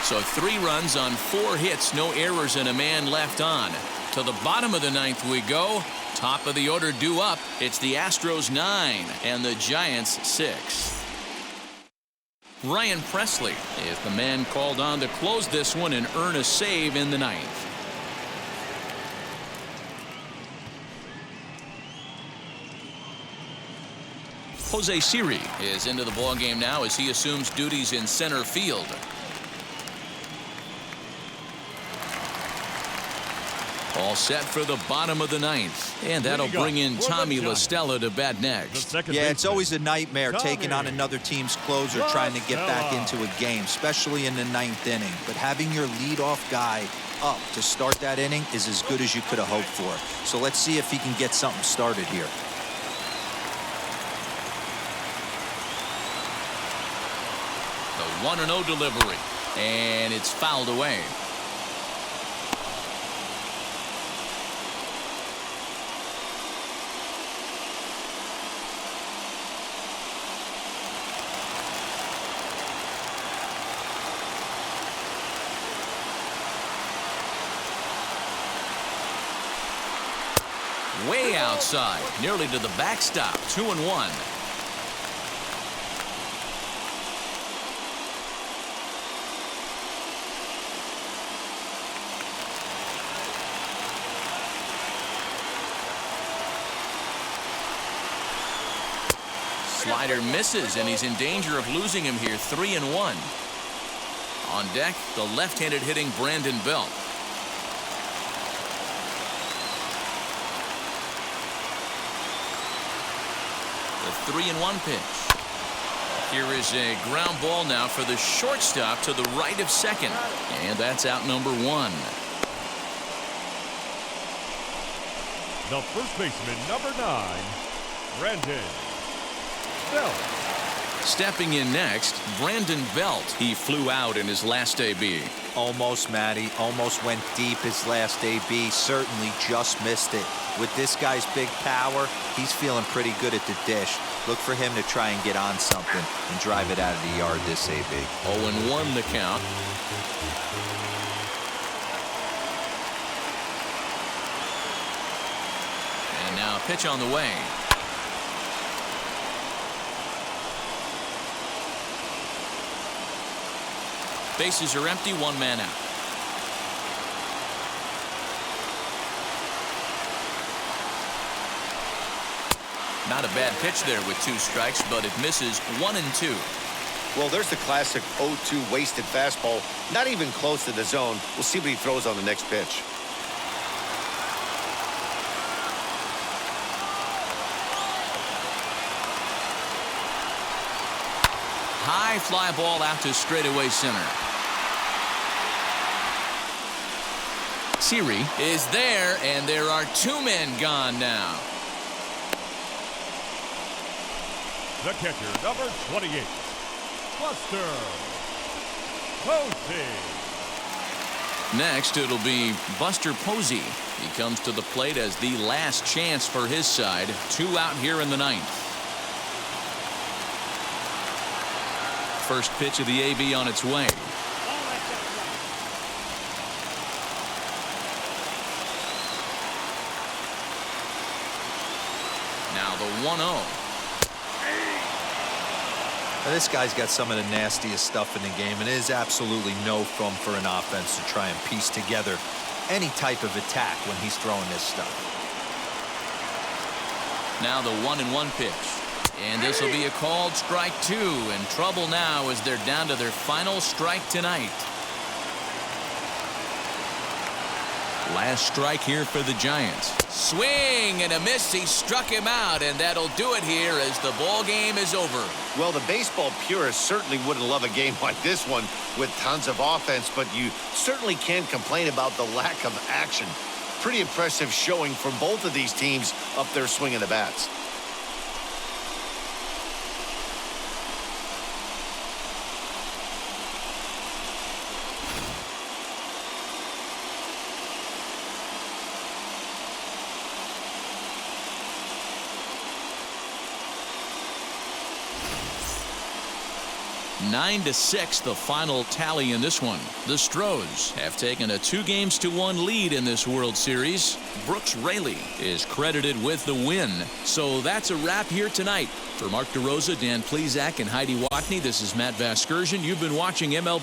So 3 runs on 4 hits, no errors, and a man left on. To the bottom of the 9th we go. Top of the order due up. It's the Astros 9 and the Giants 6. Ryan Presley is the man called on to close this one and earn a save in the 9th. Jose Siri is into the ballgame now as he assumes duties in center field. All set for the bottom of the ninth. And that'll bring in Tommy La Stella to bat next. Yeah, it's always a nightmare taking on another team's closer trying to get back into a game, especially in the ninth inning. But having your leadoff guy up to start that inning is as good as you could have hoped for. So let's see if he can get something started here. The 1-0 delivery. And it's fouled away. Way outside, nearly to the backstop. 2-1. Slider misses, and he's in danger of losing him here. 3-1. On deck, the left-handed hitting Brandon Belt. The 3-1 pitch. Here is a ground ball now for the shortstop to the right of second. And that's out number 1. The first baseman, number 9, Brandon Belt. Stepping in next, Brandon Belt. He flew out in his last AB. Almost, Matty. Almost went deep his last AB. Certainly just missed it. With this guy's big power, he's feeling pretty good at the dish. Look for him to try and get on something and drive it out of the yard this AB. 0-1 the count. And now a pitch on the way. Bases are empty, 1 man out. Not a bad pitch there with 2 strikes, but it misses. 1-2. Well, there's the classic 0-2 wasted fastball. Not even close to the zone. We'll see what he throws on the next pitch. High fly ball out to straightaway center. Siri is there, and there are 2 men gone now. The catcher, number 28, Buster Posey. Next, it'll be Buster Posey. He comes to the plate as the last chance for his side. 2 out here in the ninth. First pitch of the AB on its way. Now the 1-0. Now, this guy's got some of the nastiest stuff in the game, and it is absolutely no fun for an offense to try and piece together any type of attack when he's throwing this stuff. Now the 1-1 pitch. And this will be a called strike 2. In trouble now as they're down to their final strike tonight. Last strike here for the Giants. Swing and a miss. He struck him out, and that'll do it here as the ball game is over. Well, the baseball purists certainly wouldn't love a game like this one with tons of offense, but you certainly can't complain about the lack of action. Pretty impressive showing from both of these teams up there swinging the bats. Nine to 6, the final tally in this one. The Astros have taken a 2-1 lead in this World Series. Brooks Raley is credited with the win. So that's a wrap here tonight. For Mark DeRosa, Dan Plesac, and Heidi Watney, this is Matt Vasgersian. You've been watching MLB